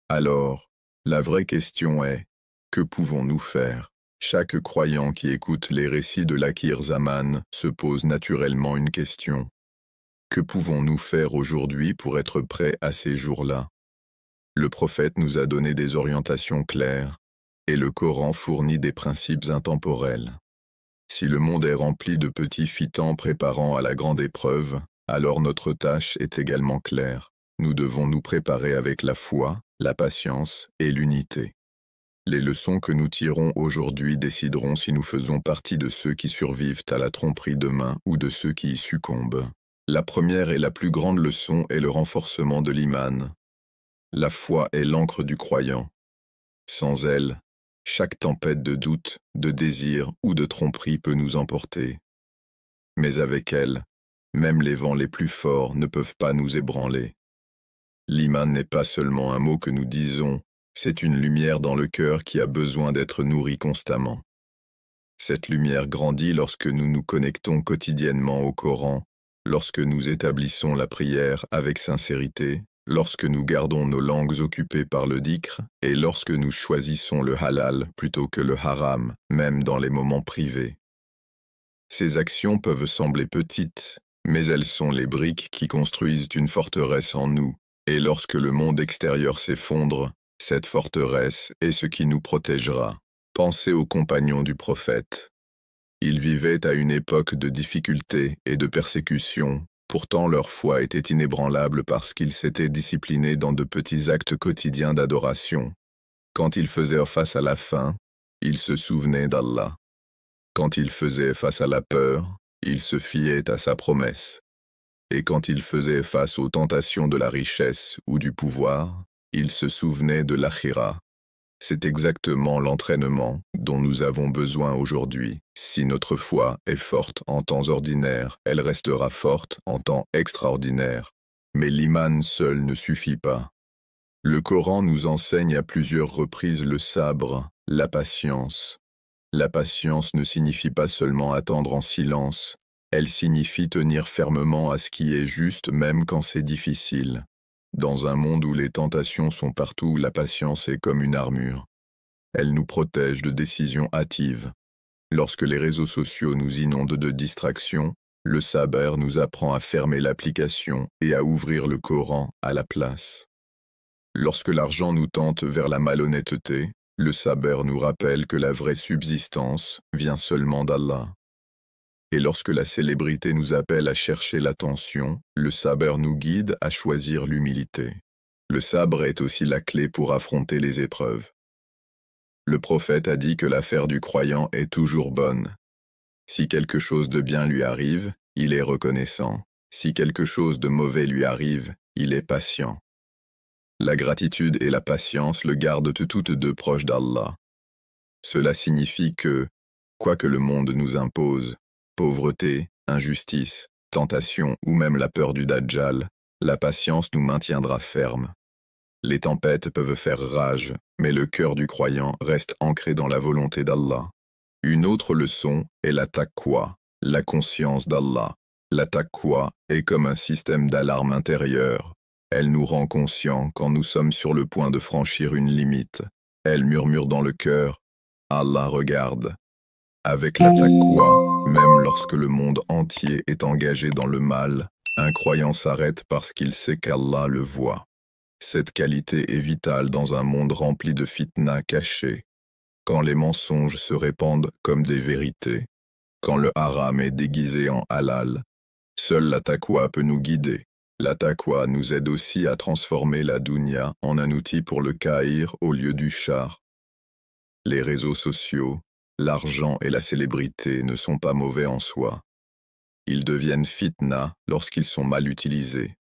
S1: Alors, la vraie question est, que pouvons-nous faire? Chaque croyant qui écoute les récits de l'Akhir Zaman se pose naturellement une question. Que pouvons-nous faire aujourd'hui pour être prêts à ces jours-là? Le prophète nous a donné des orientations claires, et le Coran fournit des principes intemporels. Si le monde est rempli de petits fitans préparant à la grande épreuve, alors notre tâche est également claire. Nous devons nous préparer avec la foi, la patience et l'unité. Les leçons que nous tirons aujourd'hui décideront si nous faisons partie de ceux qui survivent à la tromperie demain ou de ceux qui y succombent. La première et la plus grande leçon est le renforcement de l'iman. La foi est l'encre du croyant. Sans elle, chaque tempête de doute, de désir ou de tromperie peut nous emporter. Mais avec elle, même les vents les plus forts ne peuvent pas nous ébranler. L'iman n'est pas seulement un mot que nous disons, c'est une lumière dans le cœur qui a besoin d'être nourrie constamment. Cette lumière grandit lorsque nous nous connectons quotidiennement au Coran, lorsque nous établissons la prière avec sincérité, lorsque nous gardons nos langues occupées par le dhikr, et lorsque nous choisissons le halal plutôt que le haram, même dans les moments privés. Ces actions peuvent sembler petites, mais elles sont les briques qui construisent une forteresse en nous, et lorsque le monde extérieur s'effondre, cette forteresse est ce qui nous protégera. Pensez aux compagnons du prophète. Ils vivaient à une époque de difficultés et de persécutions, pourtant leur foi était inébranlable parce qu'ils s'étaient disciplinés dans de petits actes quotidiens d'adoration. Quand ils faisaient face à la faim, ils se souvenaient d'Allah. Quand ils faisaient face à la peur, ils se fiaient à sa promesse. Et quand ils faisaient face aux tentations de la richesse ou du pouvoir, ils se souvenaient de l'akhira. C'est exactement l'entraînement dont nous avons besoin aujourd'hui. Si notre foi est forte en temps ordinaire, elle restera forte en temps extraordinaire. Mais l'iman seul ne suffit pas. Le Coran nous enseigne à plusieurs reprises le sabre, la patience. La patience ne signifie pas seulement attendre en silence, elle signifie tenir fermement à ce qui est juste même quand c'est difficile. Dans un monde où les tentations sont partout, la patience est comme une armure. Elle nous protège de décisions hâtives. Lorsque les réseaux sociaux nous inondent de distractions, le sabr nous apprend à fermer l'application et à ouvrir le Coran à la place. Lorsque l'argent nous tente vers la malhonnêteté, le sabr nous rappelle que la vraie subsistance vient seulement d'Allah. Et lorsque la célébrité nous appelle à chercher l'attention, le sabr nous guide à choisir l'humilité. Le sabre est aussi la clé pour affronter les épreuves. Le prophète a dit que l'affaire du croyant est toujours bonne. Si quelque chose de bien lui arrive, il est reconnaissant. Si quelque chose de mauvais lui arrive, il est patient. La gratitude et la patience le gardent toutes deux proches d'Allah. Cela signifie que, quoi que le monde nous impose, pauvreté, injustice, tentation ou même la peur du Dajjal, la patience nous maintiendra fermes. Les tempêtes peuvent faire rage, mais le cœur du croyant reste ancré dans la volonté d'Allah. Une autre leçon est la taqwa, la conscience d'Allah. La taqwa est comme un système d'alarme intérieure. Elle nous rend conscients quand nous sommes sur le point de franchir une limite. Elle murmure dans le cœur, Allah regarde. Avec la taqwa, même lorsque le monde entier est engagé dans le mal, un croyant s'arrête parce qu'il sait qu'Allah le voit. Cette qualité est vitale dans un monde rempli de fitna cachées, quand les mensonges se répandent comme des vérités, quand le haram est déguisé en halal. Seule la taqwa peut nous guider. La taqwa nous aide aussi à transformer la dunya en un outil pour le khair au lieu du char. Les réseaux sociaux, l'argent et la célébrité ne sont pas mauvais en soi. Ils deviennent fitna lorsqu'ils sont mal utilisés.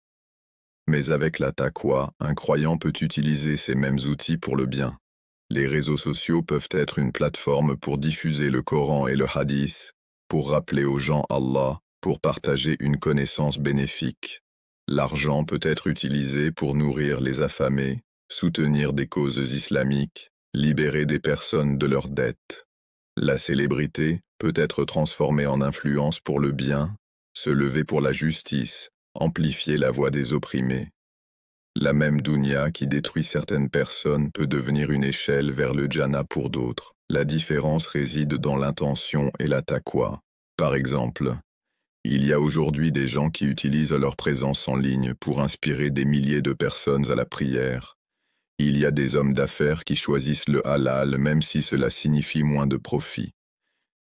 S1: Mais avec la taqwa, un croyant peut utiliser ces mêmes outils pour le bien. Les réseaux sociaux peuvent être une plateforme pour diffuser le Coran et le Hadith, pour rappeler aux gens Allah, pour partager une connaissance bénéfique. L'argent peut être utilisé pour nourrir les affamés, soutenir des causes islamiques, libérer des personnes de leurs dettes. La célébrité peut être transformée en influence pour le bien, se lever pour la justice, amplifier la voix des opprimés. La même dunya qui détruit certaines personnes peut devenir une échelle vers le jannah pour d'autres. La différence réside dans l'intention et la taqwa. Par exemple, il y a aujourd'hui des gens qui utilisent leur présence en ligne pour inspirer des milliers de personnes à la prière. Il y a des hommes d'affaires qui choisissent le halal même si cela signifie moins de profit.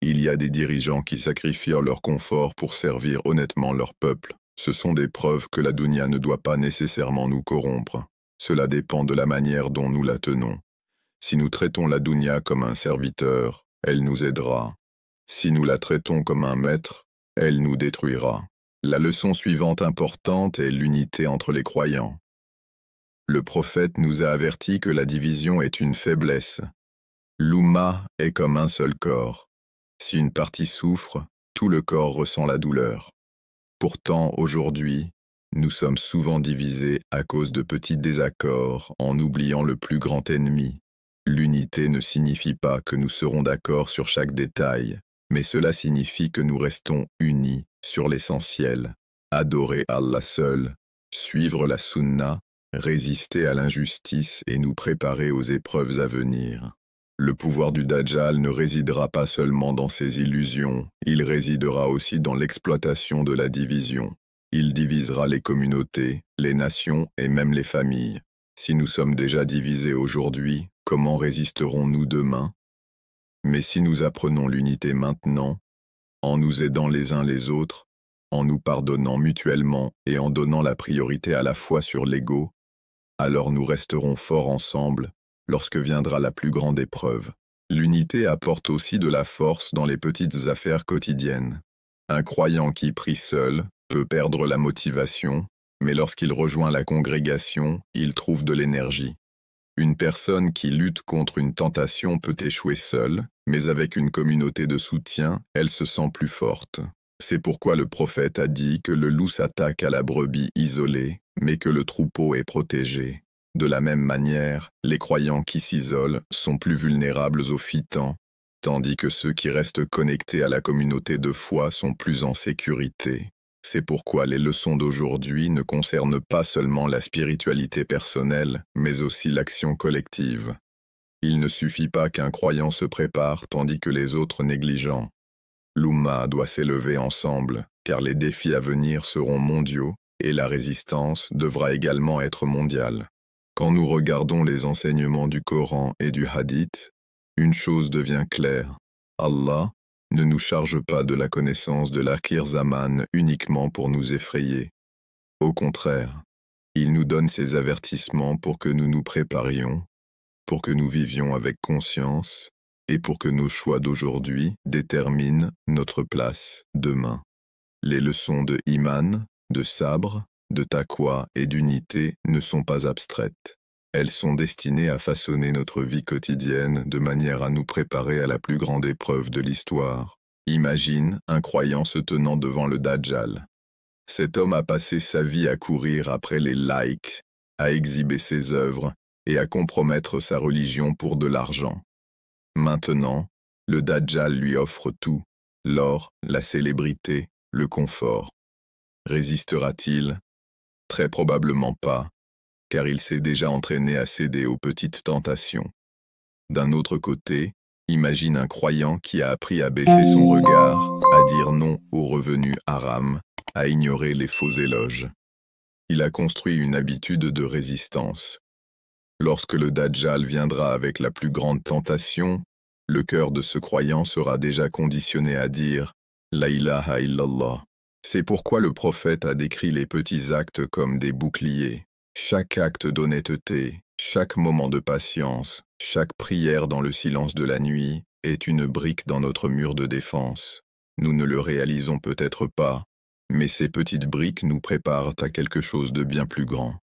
S1: Il y a des dirigeants qui sacrifient leur confort pour servir honnêtement leur peuple. Ce sont des preuves que la dunya ne doit pas nécessairement nous corrompre. Cela dépend de la manière dont nous la tenons. Si nous traitons la dunya comme un serviteur, elle nous aidera. Si nous la traitons comme un maître, elle nous détruira. La leçon suivante importante est l'unité entre les croyants. Le prophète nous a averti que la division est une faiblesse. L'Oumma est comme un seul corps. Si une partie souffre, tout le corps ressent la douleur. Pourtant, aujourd'hui, nous sommes souvent divisés à cause de petits désaccords en oubliant le plus grand ennemi. L'unité ne signifie pas que nous serons d'accord sur chaque détail, mais cela signifie que nous restons unis sur l'essentiel. Adorer Allah seul, suivre la sunna, résister à l'injustice et nous préparer aux épreuves à venir. Le pouvoir du Dajjal ne résidera pas seulement dans ses illusions, il résidera aussi dans l'exploitation de la division. Il divisera les communautés, les nations et même les familles. Si nous sommes déjà divisés aujourd'hui, comment résisterons-nous demain? Mais si nous apprenons l'unité maintenant, en nous aidant les uns les autres, en nous pardonnant mutuellement et en donnant la priorité à la foi sur l'ego, alors nous resterons forts ensemble, lorsque viendra la plus grande épreuve. L'unité apporte aussi de la force dans les petites affaires quotidiennes. Un croyant qui prie seul peut perdre la motivation, mais lorsqu'il rejoint la congrégation, il trouve de l'énergie. Une personne qui lutte contre une tentation peut échouer seule, mais avec une communauté de soutien, elle se sent plus forte. C'est pourquoi le prophète a dit que le loup s'attaque à la brebis isolée, mais que le troupeau est protégé. De la même manière, les croyants qui s'isolent sont plus vulnérables aux fitans, tandis que ceux qui restent connectés à la communauté de foi sont plus en sécurité. C'est pourquoi les leçons d'aujourd'hui ne concernent pas seulement la spiritualité personnelle, mais aussi l'action collective. Il ne suffit pas qu'un croyant se prépare tandis que les autres négligent. L'Oumma doit s'élever ensemble, car les défis à venir seront mondiaux, et la résistance devra également être mondiale. Quand nous regardons les enseignements du Coran et du Hadith, une chose devient claire. Allah ne nous charge pas de la connaissance de l'Akhir Zaman uniquement pour nous effrayer. Au contraire, il nous donne ses avertissements pour que nous nous préparions, pour que nous vivions avec conscience et pour que nos choix d'aujourd'hui déterminent notre place demain. Les leçons de Iman, de Sabre, de Taqwa et d'unité ne sont pas abstraites. Elles sont destinées à façonner notre vie quotidienne de manière à nous préparer à la plus grande épreuve de l'histoire. Imagine un croyant se tenant devant le Dajjal. Cet homme a passé sa vie à courir après les likes, à exhiber ses œuvres et à compromettre sa religion pour de l'argent. Maintenant, le Dajjal lui offre tout, l'or, la célébrité, le confort. Résistera-t-il? Très probablement pas, car il s'est déjà entraîné à céder aux petites tentations. D'un autre côté, imagine un croyant qui a appris à baisser son regard, à dire non aux revenus haram, à ignorer les faux éloges. Il a construit une habitude de résistance. Lorsque le Dajjal viendra avec la plus grande tentation, le cœur de ce croyant sera déjà conditionné à dire « La ilaha illallah ». C'est pourquoi le prophète a décrit les petits actes comme des boucliers. Chaque acte d'honnêteté, chaque moment de patience, chaque prière dans le silence de la nuit est une brique dans notre mur de défense. Nous ne le réalisons peut-être pas, mais ces petites briques nous préparent à quelque chose de bien plus grand.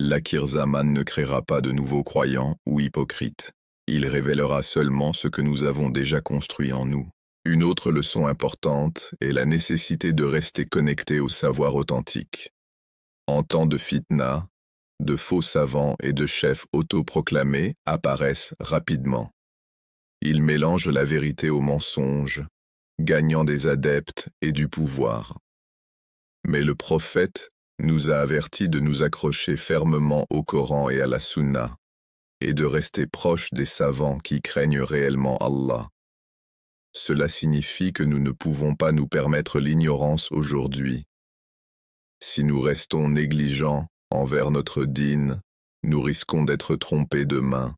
S1: L'Akhir Zaman ne créera pas de nouveaux croyants ou hypocrites. Il révélera seulement ce que nous avons déjà construit en nous. Une autre leçon importante est la nécessité de rester connecté au savoir authentique. En temps de fitna, de faux savants et de chefs autoproclamés apparaissent rapidement. Ils mélangent la vérité au mensonge, gagnant des adeptes et du pouvoir. Mais le prophète nous a avertis de nous accrocher fermement au Coran et à la Sunna, et de rester proches des savants qui craignent réellement Allah. Cela signifie que nous ne pouvons pas nous permettre l'ignorance aujourd'hui. Si nous restons négligents envers notre dîn, nous risquons d'être trompés demain.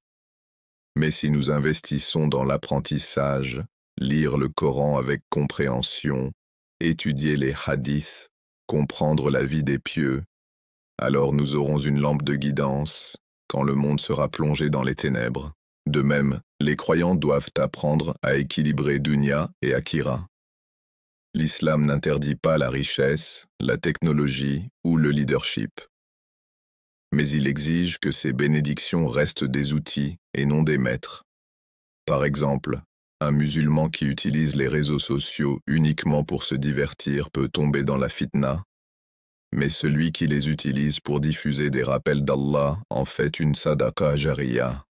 S1: Mais si nous investissons dans l'apprentissage, lire le Coran avec compréhension, étudier les hadiths, comprendre la vie des pieux, alors nous aurons une lampe de guidance quand le monde sera plongé dans les ténèbres. De même, les croyants doivent apprendre à équilibrer dunya et akhira. L'islam n'interdit pas la richesse, la technologie ou le leadership. Mais il exige que ces bénédictions restent des outils et non des maîtres. Par exemple, un musulman qui utilise les réseaux sociaux uniquement pour se divertir peut tomber dans la fitna, mais celui qui les utilise pour diffuser des rappels d'Allah en fait une sadaqa jariya.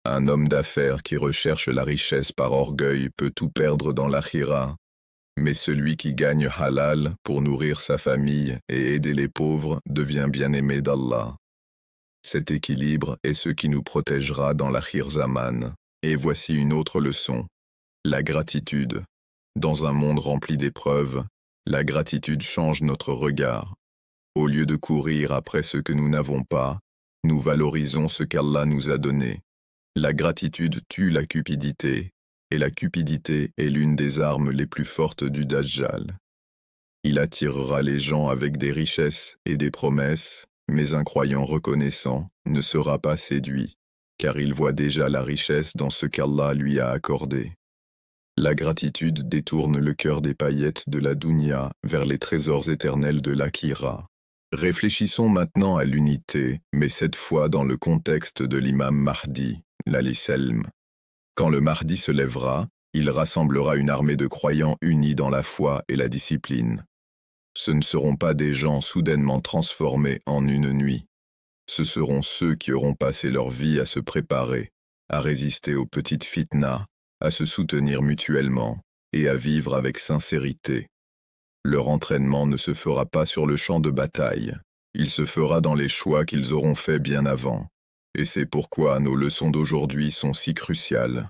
S1: Un homme d'affaires qui recherche la richesse par orgueil peut tout perdre dans l'akhira, mais celui qui gagne halal pour nourrir sa famille et aider les pauvres devient bien-aimé d'Allah. Cet équilibre est ce qui nous protégera dans l'Akhir Zaman. Et voici une autre leçon, la gratitude. Dans un monde rempli d'épreuves, la gratitude change notre regard. Au lieu de courir après ce que nous n'avons pas, nous valorisons ce qu'Allah nous a donné. La gratitude tue la cupidité, et la cupidité est l'une des armes les plus fortes du Dajjal. Il attirera les gens avec des richesses et des promesses, mais un croyant reconnaissant ne sera pas séduit, car il voit déjà la richesse dans ce qu'Allah lui a accordé. La gratitude détourne le cœur des paillettes de la dunya vers les trésors éternels de l'Akhira. Réfléchissons maintenant à l'unité, mais cette fois dans le contexte de l'imam Mahdi, l'Ali-Selm. Quand le Mahdi se lèvera, il rassemblera une armée de croyants unis dans la foi et la discipline. Ce ne seront pas des gens soudainement transformés en une nuit. Ce seront ceux qui auront passé leur vie à se préparer, à résister aux petites fitnas, à se soutenir mutuellement et à vivre avec sincérité. Leur entraînement ne se fera pas sur le champ de bataille, il se fera dans les choix qu'ils auront faits bien avant. Et c'est pourquoi nos leçons d'aujourd'hui sont si cruciales.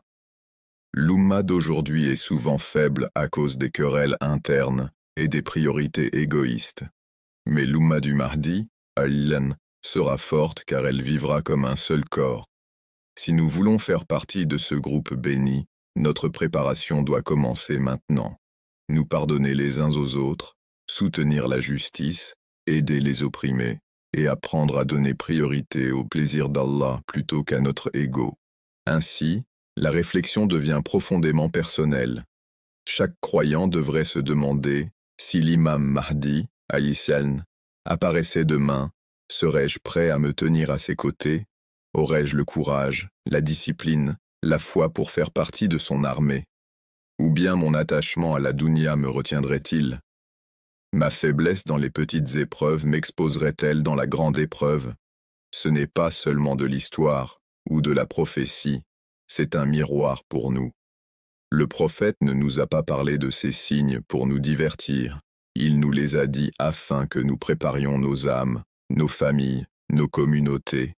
S1: L'Oumma d'aujourd'hui est souvent faible à cause des querelles internes et des priorités égoïstes. Mais l'Oumma du Mahdi, Al-Lan, sera forte car elle vivra comme un seul corps. Si nous voulons faire partie de ce groupe béni, notre préparation doit commencer maintenant. Nous pardonner les uns aux autres, soutenir la justice, aider les opprimés, et apprendre à donner priorité au plaisir d'Allah plutôt qu'à notre ego. Ainsi, la réflexion devient profondément personnelle. Chaque croyant devrait se demander si l'imam Mahdi, alayhi apparaissait demain, serais-je prêt à me tenir à ses côtés? Aurais-je le courage, la discipline, la foi pour faire partie de son armée? Ou bien mon attachement à la dunya me retiendrait-il? Ma faiblesse dans les petites épreuves m'exposerait-elle dans la grande épreuve? Ce n'est pas seulement de l'histoire ou de la prophétie, c'est un miroir pour nous. Le prophète ne nous a pas parlé de ces signes pour nous divertir, Il nous les a dit afin que nous préparions nos âmes, nos familles, nos communautés,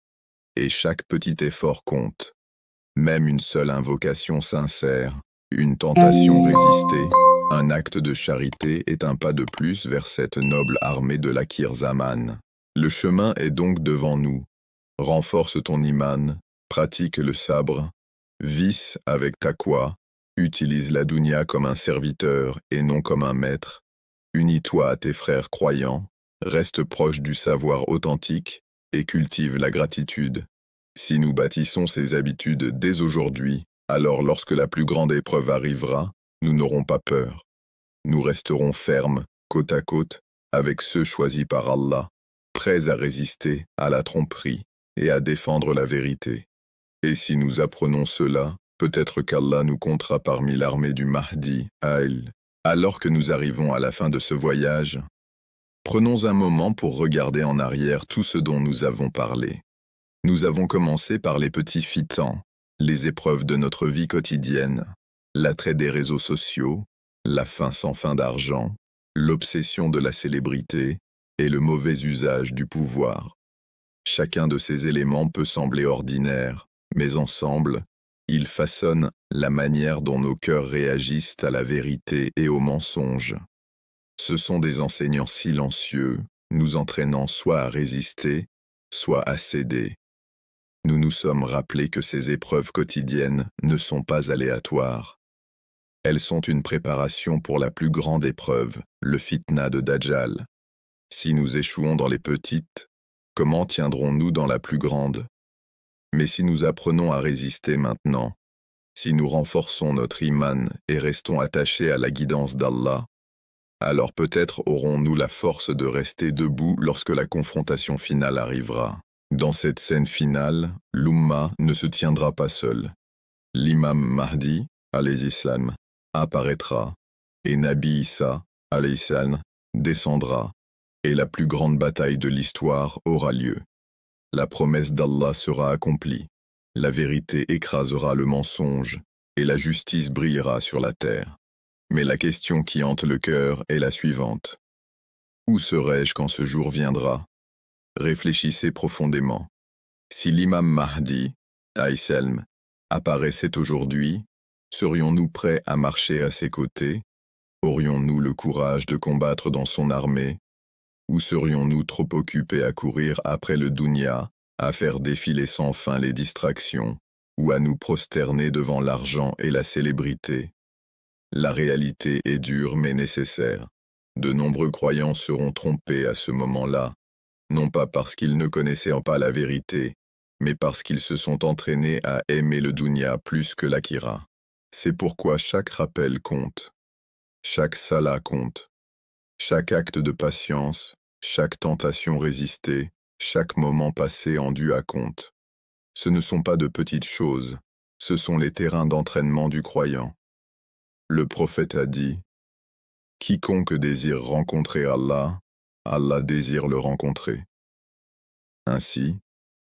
S1: et chaque petit effort compte. Même une seule invocation sincère, une tentation résistée, un acte de charité est un pas de plus vers cette noble armée de l'Akhir Zaman. Le chemin est donc devant nous. Renforce ton iman, pratique le sabre, vis avec taqwa, utilise la dunya comme un serviteur et non comme un maître, unis-toi à tes frères croyants, reste proche du savoir authentique et cultive la gratitude. Si nous bâtissons ces habitudes dès aujourd'hui, alors lorsque la plus grande épreuve arrivera, nous n'aurons pas peur. Nous resterons fermes, côte à côte, avec ceux choisis par Allah, prêts à résister à la tromperie et à défendre la vérité. Et si nous apprenons cela, peut-être qu'Allah nous comptera parmi l'armée du Mahdi, Aïl. Alors que nous arrivons à la fin de ce voyage, prenons un moment pour regarder en arrière tout ce dont nous avons parlé. Nous avons commencé par les petits fitans, les épreuves de notre vie quotidienne, l'attrait des réseaux sociaux, la faim sans fin d'argent, l'obsession de la célébrité et le mauvais usage du pouvoir. Chacun de ces éléments peut sembler ordinaire, mais ensemble, ils façonnent la manière dont nos cœurs réagissent à la vérité et au mensonge. Ce sont des enseignants silencieux, nous entraînant soit à résister, soit à céder. Nous nous sommes rappelés que ces épreuves quotidiennes ne sont pas aléatoires. Elles sont une préparation pour la plus grande épreuve, le fitna de Dajjal. Si nous échouons dans les petites, comment tiendrons-nous dans la plus grande? Mais si nous apprenons à résister maintenant, si nous renforçons notre iman et restons attachés à la guidance d'Allah, alors peut-être aurons-nous la force de rester debout lorsque la confrontation finale arrivera. Dans cette scène finale, l'Umma ne se tiendra pas seul. L'imam Mahdi, alayhi salam, apparaîtra, et Nabi Isa, alayhi salam, descendra, et la plus grande bataille de l'histoire aura lieu. La promesse d'Allah sera accomplie, la vérité écrasera le mensonge, et la justice brillera sur la terre. Mais la question qui hante le cœur est la suivante. Où serai-je quand ce jour viendra? Réfléchissez profondément. Si l'imam Mahdi, alayhi salam, apparaissait aujourd'hui, serions-nous prêts à marcher à ses côtés? Aurions-nous le courage de combattre dans son armée? Ou serions-nous trop occupés à courir après le dunya, à faire défiler sans fin les distractions, ou à nous prosterner devant l'argent et la célébrité? La réalité est dure mais nécessaire. De nombreux croyants seront trompés à ce moment-là, non pas parce qu'ils ne connaissaient pas la vérité, mais parce qu'ils se sont entraînés à aimer le dunya plus que l'akhira. C'est pourquoi chaque rappel compte, chaque salat compte, chaque acte de patience, chaque tentation résistée, chaque moment passé en dua compte. Ce ne sont pas de petites choses, ce sont les terrains d'entraînement du croyant. Le prophète a dit, « Quiconque désire rencontrer Allah, Allah désire le rencontrer. » Ainsi,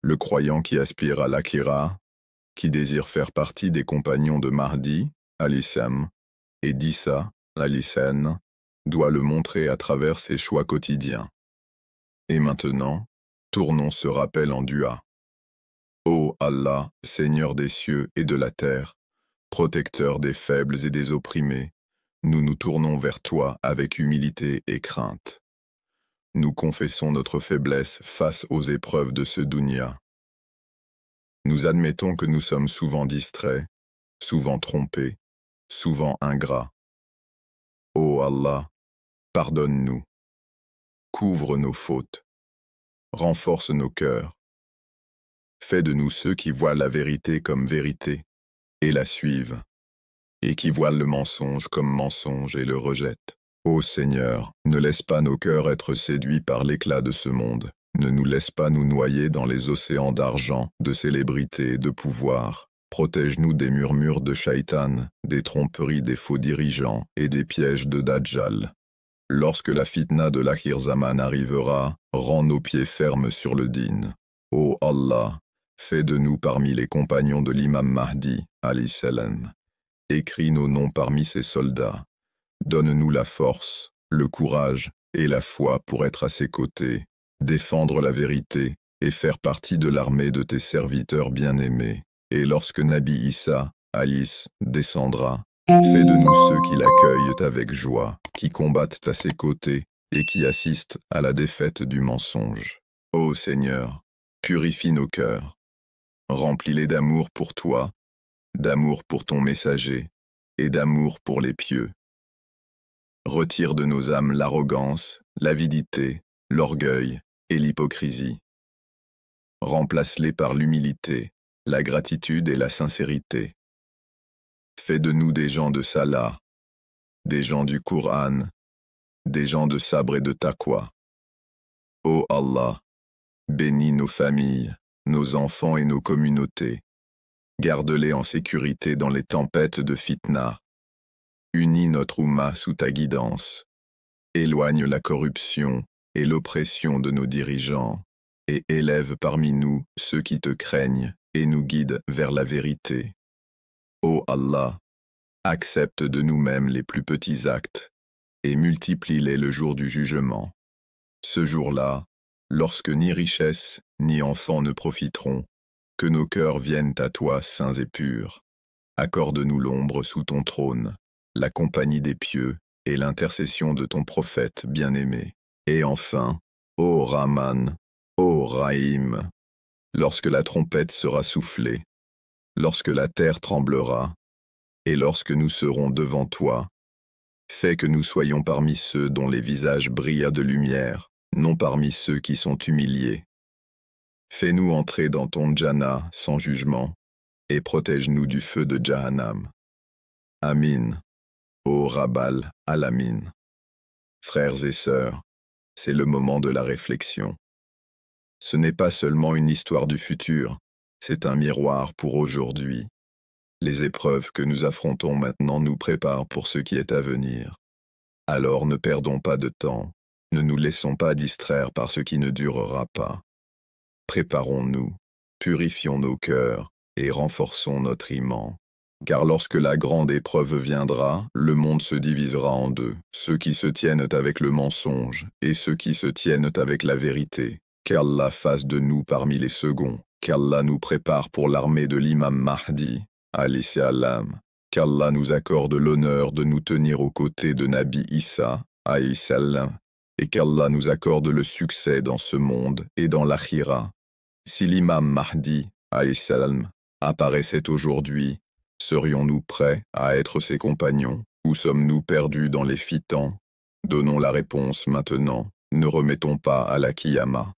S1: le croyant qui aspire à l'akhira, qui désire faire partie des compagnons de Mahdi, alayhi salam, et d'Isa, alayhi salam, doit le montrer à travers ses choix quotidiens. Et maintenant, tournons ce rappel en dua. Ô Allah, Seigneur des cieux et de la terre, protecteur des faibles et des opprimés, nous nous tournons vers toi avec humilité et crainte. Nous confessons notre faiblesse face aux épreuves de ce dunya. Nous admettons que nous sommes souvent distraits, souvent trompés, souvent ingrats. Ô Allah, pardonne-nous. Couvre nos fautes. Renforce nos cœurs. Fais de nous ceux qui voient la vérité comme vérité et la suivent, et qui voient le mensonge comme mensonge et le rejettent. Ô Seigneur, ne laisse pas nos cœurs être séduits par l'éclat de ce monde. Ne nous laisse pas nous noyer dans les océans d'argent, de célébrité et de pouvoir. Protège-nous des murmures de Shaitan, des tromperies des faux dirigeants et des pièges de Dajjal. Lorsque la fitna de l'Akhir Zaman arrivera, rends nos pieds fermes sur le din. Ô Allah, fais de nous parmi les compagnons de l'imam Mahdi, alayhi salam. Écris nos noms parmi ses soldats. Donne-nous la force, le courage et la foi pour être à ses côtés, défendre la vérité et faire partie de l'armée de tes serviteurs bien-aimés. Et lorsque Nabi Issa, Alice, descendra, fais de nous ceux qui l'accueillent avec joie, qui combattent à ses côtés et qui assistent à la défaite du mensonge. Ô Seigneur, purifie nos cœurs, remplis-les d'amour pour toi, d'amour pour ton messager et d'amour pour les pieux. Retire de nos âmes l'arrogance, l'avidité, l'orgueil et l'hypocrisie. Remplace-les par l'humilité, la gratitude et la sincérité. Fais de nous des gens de Salah, des gens du Coran, des gens de sabre et de taqwa. Ô Allah, bénis nos familles, nos enfants et nos communautés. Garde-les en sécurité dans les tempêtes de fitna. Unis notre Oumma sous ta guidance. Éloigne la corruption et l'oppression de nos dirigeants, et élève parmi nous ceux qui te craignent et nous guide vers la vérité. Ô Allah, accepte de nous-mêmes les plus petits actes et multiplie-les le jour du jugement. Ce jour-là, lorsque ni richesse ni enfants ne profiteront, que nos cœurs viennent à toi saints et purs. Accorde-nous l'ombre sous ton trône, la compagnie des pieux et l'intercession de ton prophète bien-aimé. Et enfin, ô Rahman, ô Rahim, lorsque la trompette sera soufflée, lorsque la terre tremblera, et lorsque nous serons devant toi, fais que nous soyons parmi ceux dont les visages brillent de lumière, non parmi ceux qui sont humiliés. Fais-nous entrer dans ton Jannah sans jugement, et protège-nous du feu de Jahannam. Amin. Ô Rabbal Alamin. Frères et sœurs, c'est le moment de la réflexion. Ce n'est pas seulement une histoire du futur, c'est un miroir pour aujourd'hui. Les épreuves que nous affrontons maintenant nous préparent pour ce qui est à venir. Alors ne perdons pas de temps, ne nous laissons pas distraire par ce qui ne durera pas. Préparons-nous, purifions nos cœurs et renforçons notre iman. Car lorsque la grande épreuve viendra, le monde se divisera en deux, ceux qui se tiennent avec le mensonge et ceux qui se tiennent avec la vérité. Qu'Allah fasse de nous parmi les seconds, qu'Allah nous prépare pour l'armée de l'imam Mahdi, alayhi salam, qu'Allah nous accorde l'honneur de nous tenir aux côtés de Nabi Issa, alayhi salam, et qu'Allah nous accorde le succès dans ce monde et dans l'akhira. Si l'imam Mahdi, alayhi salam, apparaissait aujourd'hui, serions-nous prêts à être ses compagnons, ou sommes-nous perdus dans les fitans? Donnons la réponse maintenant, ne remettons pas à la Kiyama.